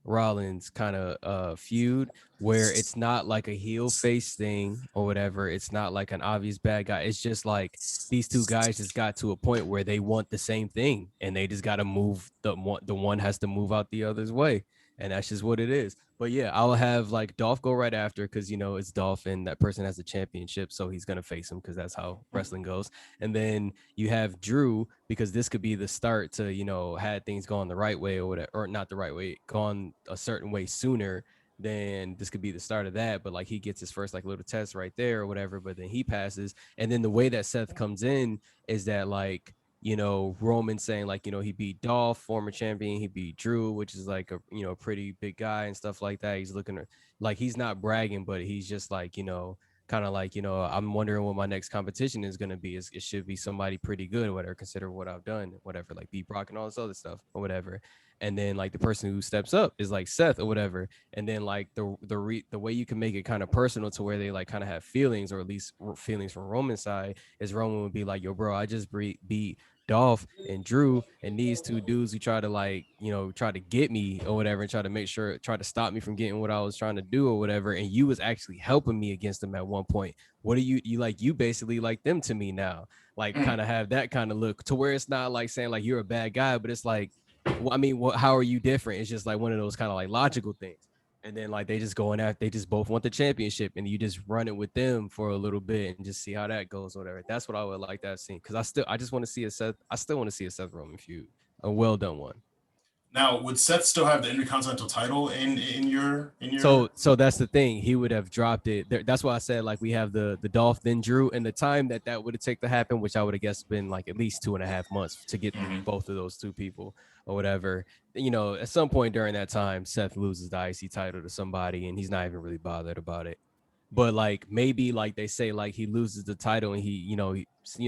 Rollins kind of feud where it's not like a heel face thing or whatever. It's not like an obvious bad guy. It's just like these two guys just got to a point where they want the same thing and they just got to move. The one has to move out the other's way. And that's just what it is. But yeah, I'll have like Dolph go right after because, it's Dolph and that person has the championship. So he's going to face him because that's how wrestling goes. And then you have Drew because this could be the start to, had things gone the right way or whatever, or not the right way, gone a certain way sooner. Then this could be the start of that. But like he gets his first like little test right there or whatever. But then he passes. And then the way that Seth comes in is that like, Roman saying like, he beat Dolph, former champion, he beat Drew, which is like a pretty big guy and stuff like that. He's looking like he's not bragging, but he's just like, kind of like, I'm wondering what my next competition is going to be. It should be somebody pretty good or whatever, consider what I've done, whatever, like beat Brock and all this other stuff or whatever. And then like the person who steps up is like Seth or whatever. And then like the way you can make it kind of personal to where they like kind of have feelings, or at least feelings from Roman's side, is Roman would be like, yo, bro, I just beat Dolph and Drew and these two dudes who try to like, try to get me or whatever and try to stop me from getting what I was trying to do or whatever. And you was actually helping me against them at one point. What are you basically like them to me now? Like kind of have that kind of look to where it's not like saying like you're a bad guy, but it's like, well, I mean, how are you different? It's just like one of those kind of like logical things. And then like they just go in after, they just both want the championship and you just run it with them for a little bit and just see how that goes or whatever. That's what I would like to have seen. Cause I still want to see a Seth Roman feud, a well done one. Now, would Seth still have the Intercontinental title in your? So that's the thing. He would have dropped it. That's why I said like we have the Dolph then Drew, and the time that would have taken to happen, which I would have guessed been like at least 2.5 months to get both of those two people or whatever. You know, at some point during that time, Seth loses the IC title to somebody, and he's not even really bothered about it. But like maybe like they say like he loses the title and he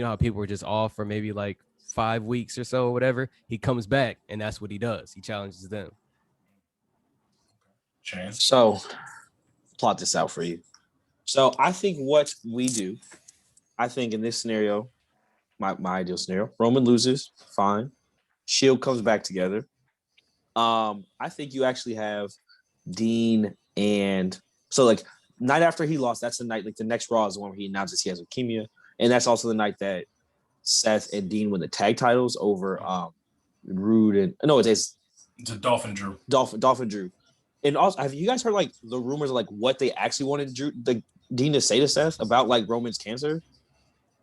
how people were just off for maybe like 5 weeks or so or whatever. He comes back and that's what he does. He challenges them. Chance. So plot this out for you. So I think what we do, I think in this scenario, my ideal scenario, Roman loses, fine. Shield comes back together. I think you actually have Dean and so like night after he lost, that's the night, like the next Raw is the one where he announces he has leukemia. And that's also the night that Seth and Dean win the tag titles over Rude and no, it's Dolph and Drew. Dolph and Drew. And also, have you guys heard like the rumors of like what they actually wanted Dean to say to Seth about like Roman's cancer?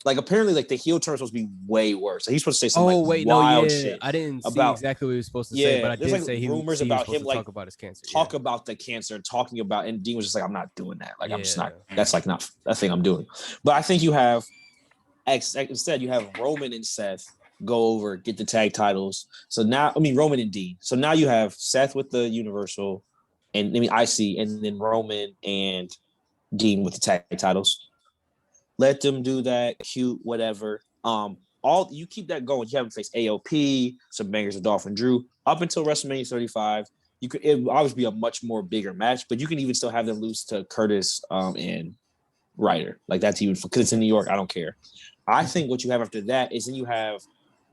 Like apparently, like the heel turn is supposed to be way worse. Like, he's supposed to say some wild shit. I didn't see about, exactly what he was supposed to say, but I did like say he rumors was about supposed him to like talk about his cancer. Talk about the cancer and talking about, and Dean was just like, I'm not doing that. Like I'm just not. Yeah. That's like not a thing I'm doing. But I think you have instead you have Roman and Seth go over, get the tag titles. So now, I mean Roman and Dean. So now you have Seth with the Universal, and I mean IC, and then Roman and Dean with the tag titles. Let them do that, cute, whatever. All you keep that going. You have them face AOP, some bangers of Dolph and Drew up until WrestleMania 35. It would obviously be a much more bigger match, but you can even still have them lose to Curtis and Ryder. Like that's even because it's in New York. I don't care. I think what you have after that is then you have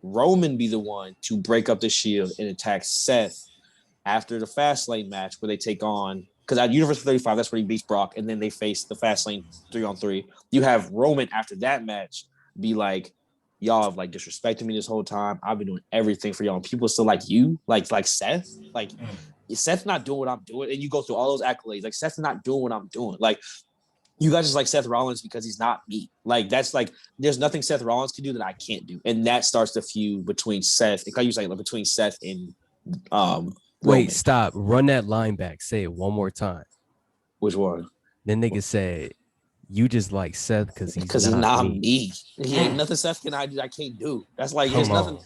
Roman be the one to break up the Shield and attack Seth after the Fastlane match where they take on. Because at Universal 35, that's where he beats Brock, and then they face the Fastlane 3-on-3. You have Roman after that match be like, y'all have like disrespected me this whole time. I've been doing everything for y'all, and people still like you, like Seth. Like Seth's not doing what I'm doing, and you go through all those accolades. Like Seth's not doing what I'm doing. Like you guys just like Seth Rollins because he's not me. Like that's like there's nothing Seth Rollins can do that I can't do, and that starts the feud between Seth. Like you say, like between Seth and Wait, Roman. stop. Run that line back. Say it one more time. Which one? Then nigga said, you just like Seth because he's not me. He ain't nothing Seth can I can't do. That's like there's nothing.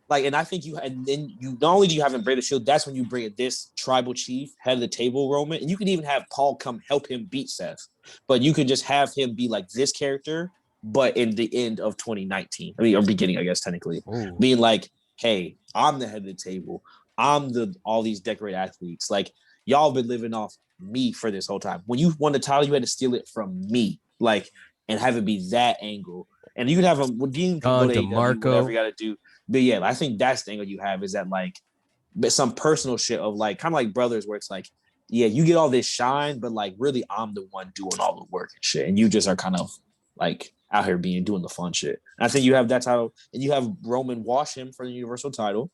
Like, and I think and then you not only do you have him break the Shield, that's when you bring this tribal chief, head of the table, Roman, and you can even have Paul come help him beat Seth. But you could just have him be like this character, but in the end of 2019. I mean, or beginning, I guess technically, being like, hey, I'm the head of the table. I'm all these decorated athletes. Like y'all been living off me for this whole time. When you won the title, you had to steal it from me, like, and have it be that angle. And you can have him. Dean can go to AEW, whatever you got to do. But yeah, I think that's the angle you have is that like, but some personal shit of like kind of like brothers where it's like, yeah, you get all this shine, but like really, I'm the one doing all the work and shit, and you just are kind of like out here doing the fun shit. And I think you have that title, and you have Roman wash him for the Universal title.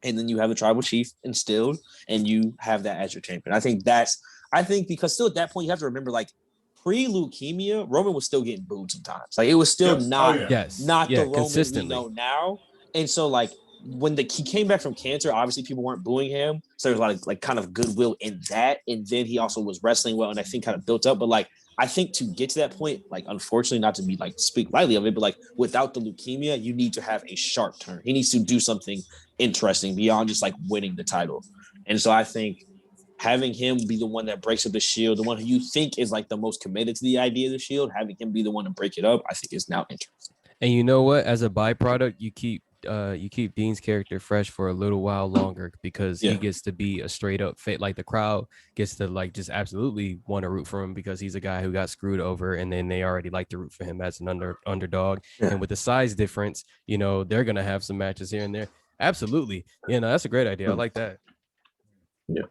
And then you have the tribal chief instilled, and you have that as your champion. I think because still at that point, you have to remember, like, pre-leukemia, Roman was still getting booed sometimes. Like, it was still not the Roman we know now. And so, like, when he came back from cancer, obviously people weren't booing him. So there's a lot of, like, kind of goodwill in that. And then he also was wrestling well, and I think kind of built up. But, like, I think to get to that point, like, unfortunately, not to be like speak lightly of it, but like without the leukemia, you need to have a sharp turn. He needs to do something interesting beyond just like winning the title. And so I think having him be the one that breaks up the Shield, the one who you think is like the most committed to the idea of the Shield, having him be the one to break it up, I think is now interesting. And you know what? As a byproduct, you keep Dean's character fresh for a little while longer because he gets to be a straight up fit. Like the crowd gets to like just absolutely want to root for him because he's a guy who got screwed over, and then they already like to root for him as an underdog. And with the size difference, you know, they're gonna have some matches here and there. Absolutely, that's a great idea. I like that. Yeah,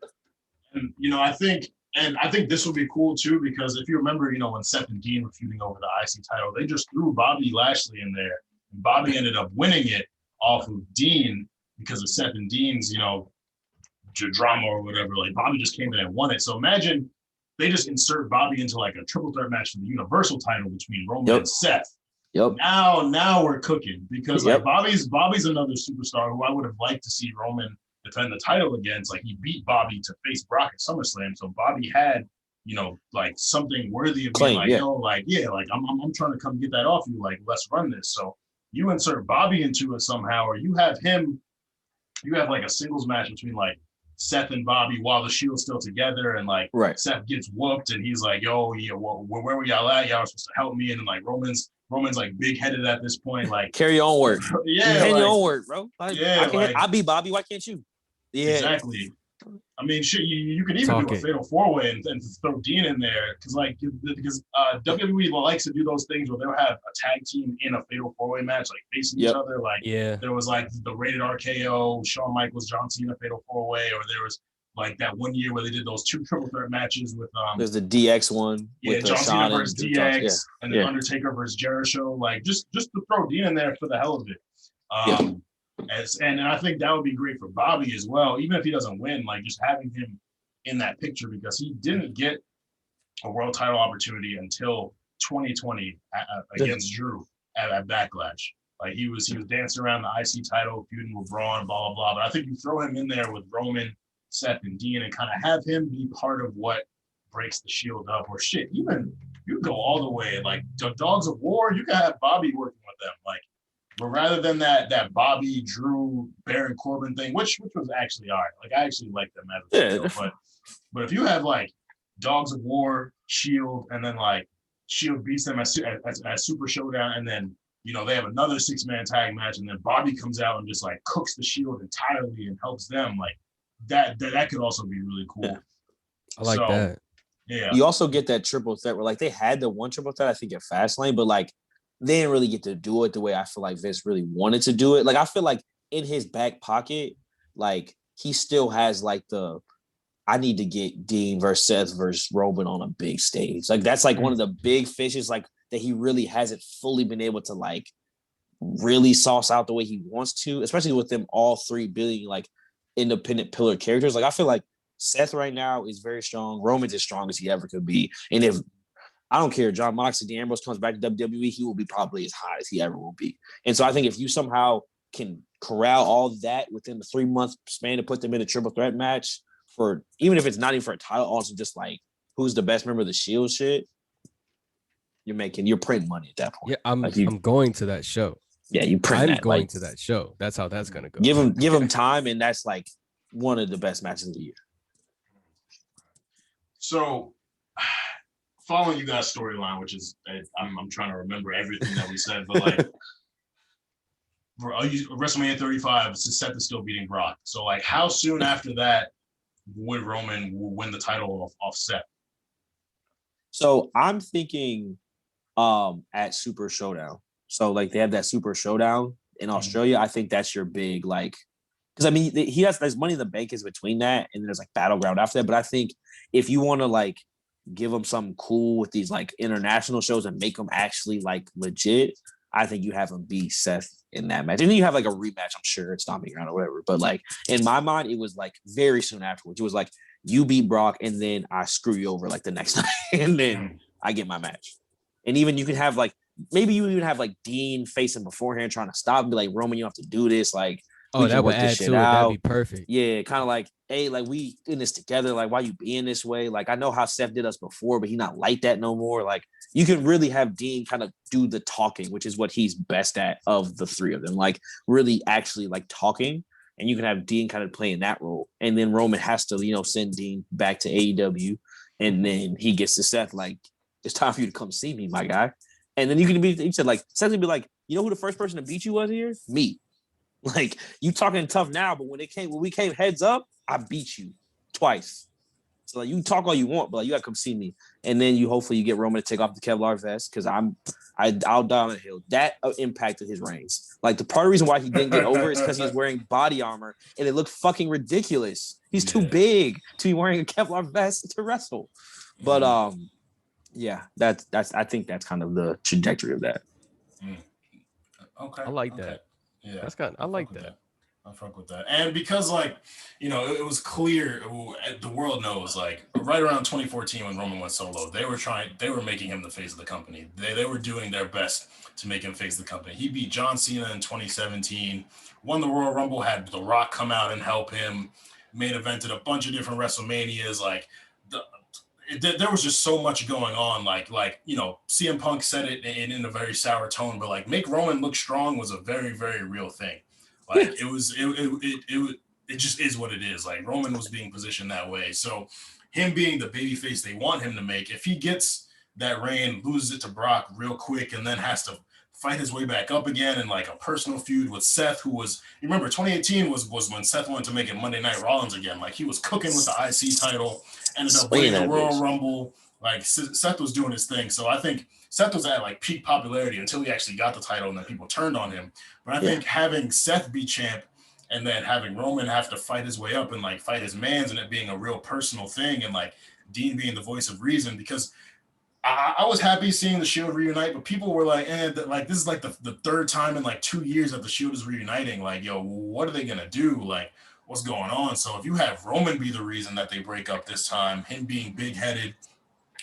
and I think this will be cool too because if you remember, when Seth and Dean were feuding over the IC title, they just threw Bobby Lashley in there. And Bobby ended up winning it off of Dean because of Seth and Dean's, drama or whatever. Like Bobby just came in and won it. So imagine they just insert Bobby into like a triple threat match for the Universal title between Roman and Seth. Yep. Now we're cooking because like Bobby's another superstar who I would have liked to see Roman defend the title against. Like, he beat Bobby to face Brock at SummerSlam. So Bobby had, you know, like something worthy of being like, yo, like, yeah, like I'm trying to come get that off you. Like, let's run this. So you insert Bobby into it somehow, or you have like a singles match between like Seth and Bobby while the Shield's still together, and like Seth gets whooped and he's like, yo, yeah, where were y'all at? Y'all were supposed to help me. And then like Roman's like big headed at this point, like carry your own work. Yeah, your own work, bro. Like, yeah, I'll be Bobby. Why can't you? Yeah, exactly. I mean, shit, you could even do a fatal four-way and throw Dean in there, because WWE likes to do those things where they'll have a tag team in a fatal four-way match, like facing each other. Like, there was like the Rated RKO, Shawn Michaels, John Cena fatal four-way, or there was like that one year where they did those 2 triple threat matches with there's the DX one. Yeah, John Cena versus DX, and then Undertaker versus Jericho. Like, just to throw Dean in there for the hell of it. And I think that would be great for Bobby as well, even if he doesn't win, like just having him in that picture, because he didn't get a world title opportunity until 2020 against Drew at Backlash. Like, he was dancing around the IC title, feuding with Braun, blah, blah, blah. But I think you throw him in there with Roman, Seth, and Dean, and kind of have him be part of what breaks the Shield up, or shit, even you go all the way, like the Dogs of War, you can have Bobby working with them, like. But rather than that Bobby, Drew, Baron Corbin thing, which was actually all right. Like, I actually like them as a show. But if you have like Dogs of War, Shield, and then like Shield beats them at Super Showdown, and then, you know, they have another 6-man tag match, and then Bobby comes out and just like cooks the Shield entirely and helps them, like that could also be really cool. Yeah. I like that. Yeah. You also get that triple threat where like they had the one triple threat, I think, at Fastlane, but like they didn't really get to do it the way I feel like Vince really wanted to do it. Like, I feel like in his back pocket, like he still has like I need to get Dean versus Seth versus Roman on a big stage. Like, that's like one of the big fishes, like that he really hasn't fully been able to like really sauce out the way he wants to, especially with them all 3 being like independent pillar characters. Like, I feel like Seth right now is very strong. Roman's as strong as he ever could be. And if I don't care, John Moxley, Dean Ambrose comes back to WWE, he will be probably as hot as he ever will be. And so I think if you somehow can corral all that within the 3-month span to put them in a triple threat match for, even if it's not even for a title, also just like who's the best member of the Shield shit, you're printing money at that point. Yeah, I'm going to that show. Yeah, you print. I'm going to that show. That's how that's gonna go. Give him time, and that's like one of the best matches of the year. So, following you guys' storyline, which is I'm trying to remember everything that we said, but like for WrestleMania 35, Seth is still beating Brock. So like, how soon after that would Roman win the title off Seth? So I'm thinking at Super Showdown. So like they have that Super Showdown in Australia. I think that's your big like, because I mean there's Money in the Bank is between that, and there's like Battleground after that. But I think if you want to like give them something cool with these like international shows and make them actually like legit, I think you have them beat Seth in that match. And then you have like a rematch, I'm sure it's Stomping Ground or whatever. But like in my mind, it was like very soon afterwards. It was like you beat Brock and then I screw you over like the next night and then I get my match. And even you can have like, maybe you even have like Dean facing beforehand trying to stop and be like, Roman, you don't have to do this. Like, oh, that would add to it. That'd be perfect. Yeah, kind of like, hey, like we in this together. Like, why you being this way? Like, I know how Seth did us before, but he not like that no more. Like, you can really have Dean kind of do the talking, which is what he's best at of the three of them. Like, really actually like talking, and you can have Dean kind of playing that role. And then Roman has to, you know, send Dean back to AEW, and then he gets to Seth like, it's time for you to come see me, my guy. And then you said like Seth would be like, you know who the first person to beat you was here? Me. Like, you talking tough now, but when we came heads up, I beat you twice. So like, you can talk all you want, but like, you gotta come see me. And then hopefully you get Roman to take off the Kevlar vest, because I'll die on the hill. That impacted his reigns. Like, the part of the reason why he didn't get over is because he was wearing body armor and it looked fucking ridiculous. He's too big to be wearing a Kevlar vest to wrestle. But yeah, that's I think that's kind of the trajectory of that. Okay, I like that. Yeah, I like that. I fuck with that. And because, like, you know, it was clear, the world knows, like, right around 2014 when Roman went solo, they were making him the face of the company. They were doing their best to make him face of the company. He beat John Cena in 2017, won the Royal Rumble, had The Rock come out and help him, main evented a bunch of different WrestleManias. Like, there was just so much going on. Like you know, CM Punk said it in a very sour tone, but like, make Roman look strong was a very, very real thing. Like, it just is what it is. Like, Roman was being positioned that way. So him being the babyface they want him to make, if he gets that reign, loses it to Brock real quick, and then has to fight his way back up again in like a personal feud with Seth, who was, you remember 2018 was when Seth wanted to make it Monday Night Rollins again. Like, he was cooking with the IC title, ended up winning the Royal Rumble. Like, Seth was doing his thing. So I think Seth was at like peak popularity until he actually got the title and then people turned on him. But I think having Seth be champ and then having Roman have to fight his way up and like fight his mans, and it being a real personal thing, and like Dean being the voice of reason, because I was happy seeing the Shield reunite, but people were like, like, this is like the third time in like 2 years that the Shield is reuniting. Like, yo, what are they going to do? Like, what's going on? So if you have Roman be the reason that they break up this time, him being big-headed,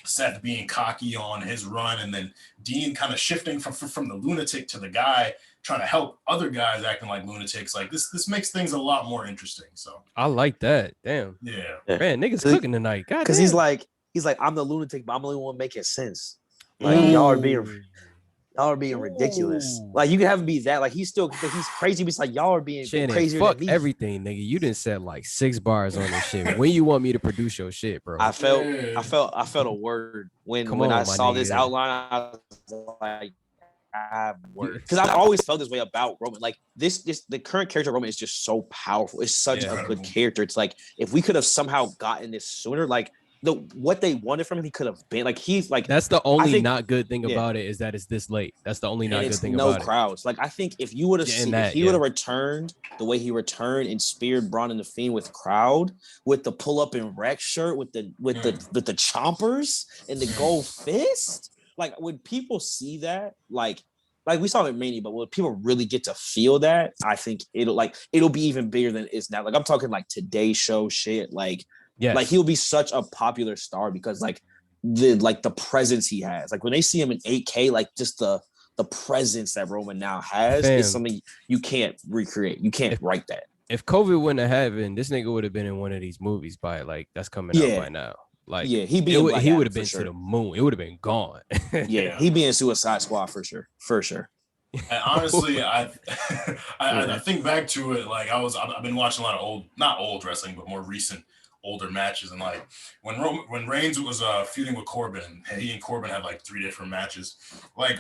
Seth being cocky on his run, and then Dean kind of shifting from the lunatic to the guy trying to help other guys acting like lunatics, like this makes things a lot more interesting. So I like that. Damn. Yeah. Man, niggas cooking tonight. God, because he's like, I'm the lunatic, but I'm the only one making sense. Like, y'all are being ridiculous. Like, you can have him be that. Like, he's crazy, but it's like, y'all are being crazier fuck than me. everything, nigga. You didn't set like 6 bars on this shit. When you want me to produce your shit, bro? I felt a word when I saw this outline. I was like, because I've always felt this way about Roman. Like, the current character of Roman is just so powerful. It's such a good character. It's like, if we could have somehow gotten this sooner, like what they wanted from him, he could have been like, he's like, that's the only not good thing about it, is that it's this late. That's the only not good thing about it. No crowds. Like, I think if you would have seen, if he would have returned the way he returned and speared Braun and the Fiend with crowd, with the pull up and wreck shirt, with the chompers and the gold fist. Like, when people see that, like we saw it at Mania, but when people really get to feel that, I think it'll be even bigger than it is now. Like, I'm talking like Today Show shit. Like, like, he'll be such a popular star because like the presence he has. Like, when they see him in 8K, like, just the presence that Roman now has is something you can't recreate. You can't write that. If COVID wouldn't have happened, this nigga would have been in one of these movies by like that's coming out by now. Like, he would have been to the moon. It would have been gone. He'd be in Suicide Squad for sure. And honestly, I think back to it, like, I've been watching a lot of not old wrestling, but more recent older matches, and like when Reigns was feuding with Corbin, he and Corbin had like 3 different matches, like,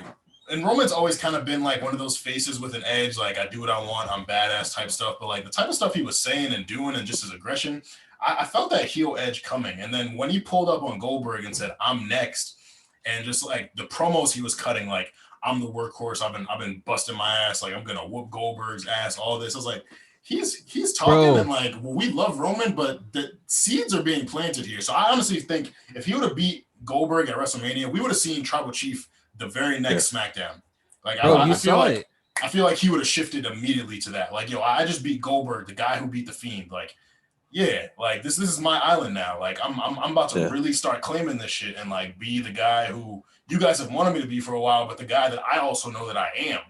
and Roman's always kind of been like one of those faces with an edge, like, I do what I want, I'm badass type stuff, but like the type of stuff he was saying and doing and just his aggression, I felt that heel edge coming. And then when he pulled up on Goldberg and said, I'm next, and just like the promos he was cutting, like, I'm the workhorse, I've been busting my ass, like, I'm gonna whoop Goldberg's ass, all this. I was like, he's talking, and like, well, we love Roman, but the seeds are being planted here. So I honestly think if he would have beat Goldberg at WrestleMania, we would have seen Tribal Chief the very next SmackDown. Like, I feel like he would have shifted immediately to that. Like, yo, I just beat Goldberg, the guy who beat the Fiend. Like, yeah, like this is my island now. Like, I'm about to really start claiming this shit and like be the guy who you guys have wanted me to be for a while, but the guy that I also know that I am.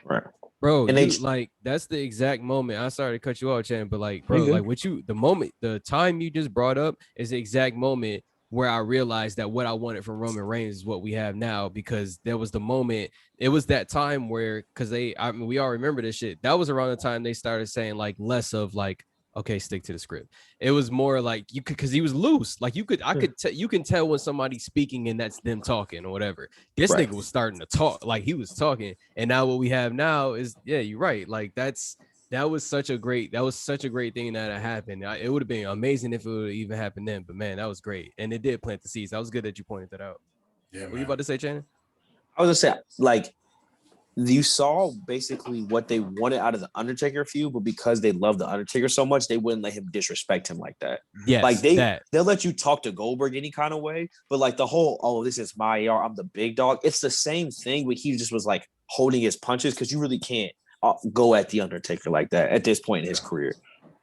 Right. Bro, and like, that's the exact moment. I sorry to cut you off, Chan, but like, bro, like the time you just brought up is the exact moment where I realized that what I wanted from Roman Reigns is what we have now, because there was the moment, it was that time where, because we all remember this shit. That was around the time they started saying like less of like, okay, stick to the script. It was more like you could, because he was loose. Like you can tell when somebody's speaking and that's them talking or whatever. This nigga was starting to talk, like he was talking. And now what we have now is, yeah, you're right. Like that was such a great thing that happened. It would have been amazing if it would have even happened then. But man, that was great, and it did plant the seeds. That was good that you pointed that out. Yeah, what were you about to say, Shannon? I was gonna say, like, you saw basically what they wanted out of the Undertaker feud, but because they love the Undertaker so much, they wouldn't let him disrespect him like that. Yes, like they'll let you talk to Goldberg any kind of way, but like the whole, oh, this is my ER, I'm the big dog. It's the same thing, but he just was like holding his punches because you really can't. go at the Undertaker like that at this point in his career.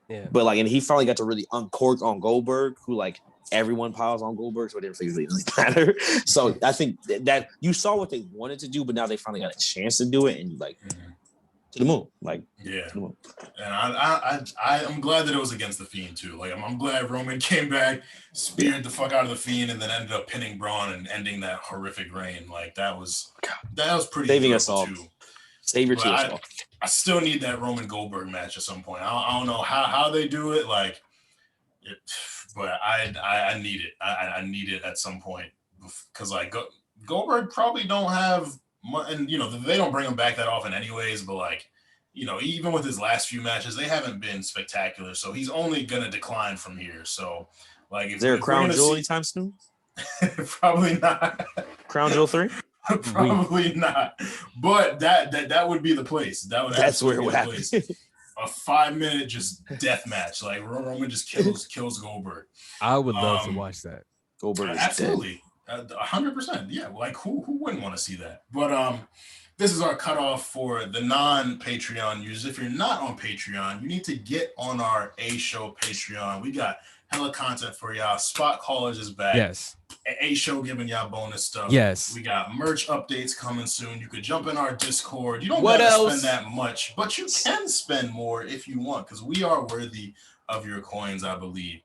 Yeah. But like, and he finally got to really uncork on Goldberg, who like everyone piles on Goldberg, so it didn't really matter. So I think that you saw what they wanted to do, but now they finally got a chance to do it, and like to the moon, like yeah. to the moon. And I'm glad that it was against the Fiend too. Like I'm glad Roman came back, speared the fuck out of the Fiend, and then ended up pinning Braun and ending that horrific reign. Like that was pretty saving us all. Too. Save your tears. I still need that Roman Goldberg match at some point. I don't know how they do it, but I need it. I need it at some point because like Goldberg probably don't have, and they don't bring him back that often anyways. But like, even with his last few matches, they haven't been spectacular. So he's only gonna decline from here. So like, is there a Crown Jewel anytime soon? Probably not. Crown Jewel 3. Probably not, but that would be the place. That's where it would happen. A 5-minute just death match, like Roman just kills Goldberg. I would love to watch that. Goldberg is absolutely, 100%. Yeah, like who wouldn't want to see that? But this is our cutoff for the non-Patreon users. If you're not on Patreon, you need to get on our A Show Patreon. We got hella content for y'all. Spot Callers is back. Yes. A Show giving y'all bonus stuff. Yes. We got merch updates coming soon. You could jump in our Discord. You don't gotta spend that much, but you can spend more if you want, because we are worthy of your coins, I believe.